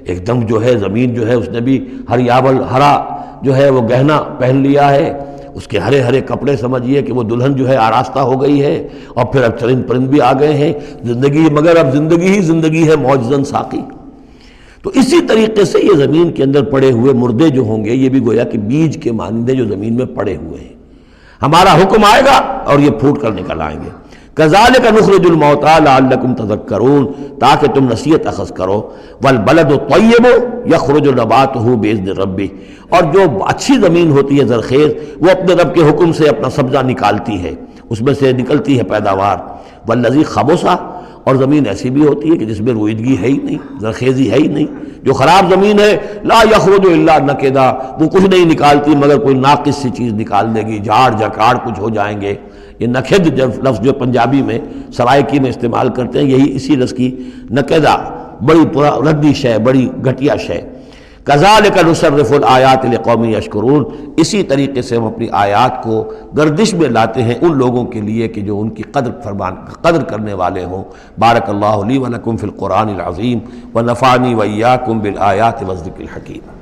ایک دم جو ہے زمین جو ہے اس نے بھی ہریاول ہرا جو ہے وہ گہنا پہن لیا ہے، اس کے ہرے ہرے کپڑے سمجھیے کہ وہ دلہن جو ہے آراستہ ہو گئی ہے، اور پھر اب چرند پرند بھی آ گئے ہیں، زندگی مگر اب زندگی ہی زندگی ہے معجزاً ساقی۔ تو اسی طریقے سے یہ زمین کے اندر پڑے ہوئے مردے جو ہوں گے یہ بھی گویا کہ بیج کے مانندے جو زمین میں پڑے ہوئے ہیں، ہمارا حکم آئے گا اور یہ پھوٹ کر نکل آئیں گے۔ کذالک نخرج الموتیٰ لعلکم تذکرون، تاکہ تم نصیحت اخذ کرو۔ والبلد الطیب یخرج نباتہ باذن ربہ، اور جو اچھی زمین ہوتی ہے زرخیز، وہ اپنے رب کے حکم سے اپنا سبزہ نکالتی ہے، اس میں سے نکلتی ہے پیداوار۔ والذی خبث، اور زمین ایسی بھی ہوتی ہے کہ جس میں روئیدگی ہے ہی نہیں، زرخیزی ہے ہی نہیں، جو خراب زمین ہے لا یخرج الا نکدا، وہ کچھ نہیں نکالتی مگر کوئی ناقص سی چیز نکال دے گی، جھاڑ جھکاڑ کچھ ہو جائیں گے۔ یہ نکد لفظ جو پنجابی میں سرائکی میں استعمال کرتے ہیں، یہی اسی لفظ کی نکدہ، بڑی ردی شے، بڑی گھٹیا شے۔ کذالک نصرف الآیات لقوم یشکرون، اسی طریقے سے ہم اپنی آیات کو گردش میں لاتے ہیں ان لوگوں کے لیے کہ جو ان کی قدر کرنے والے ہوں۔ بارک اللہ لی ولکم فی القرآن العظیم ونفعنی وإیاکم بالآیات والذکر الحکیم۔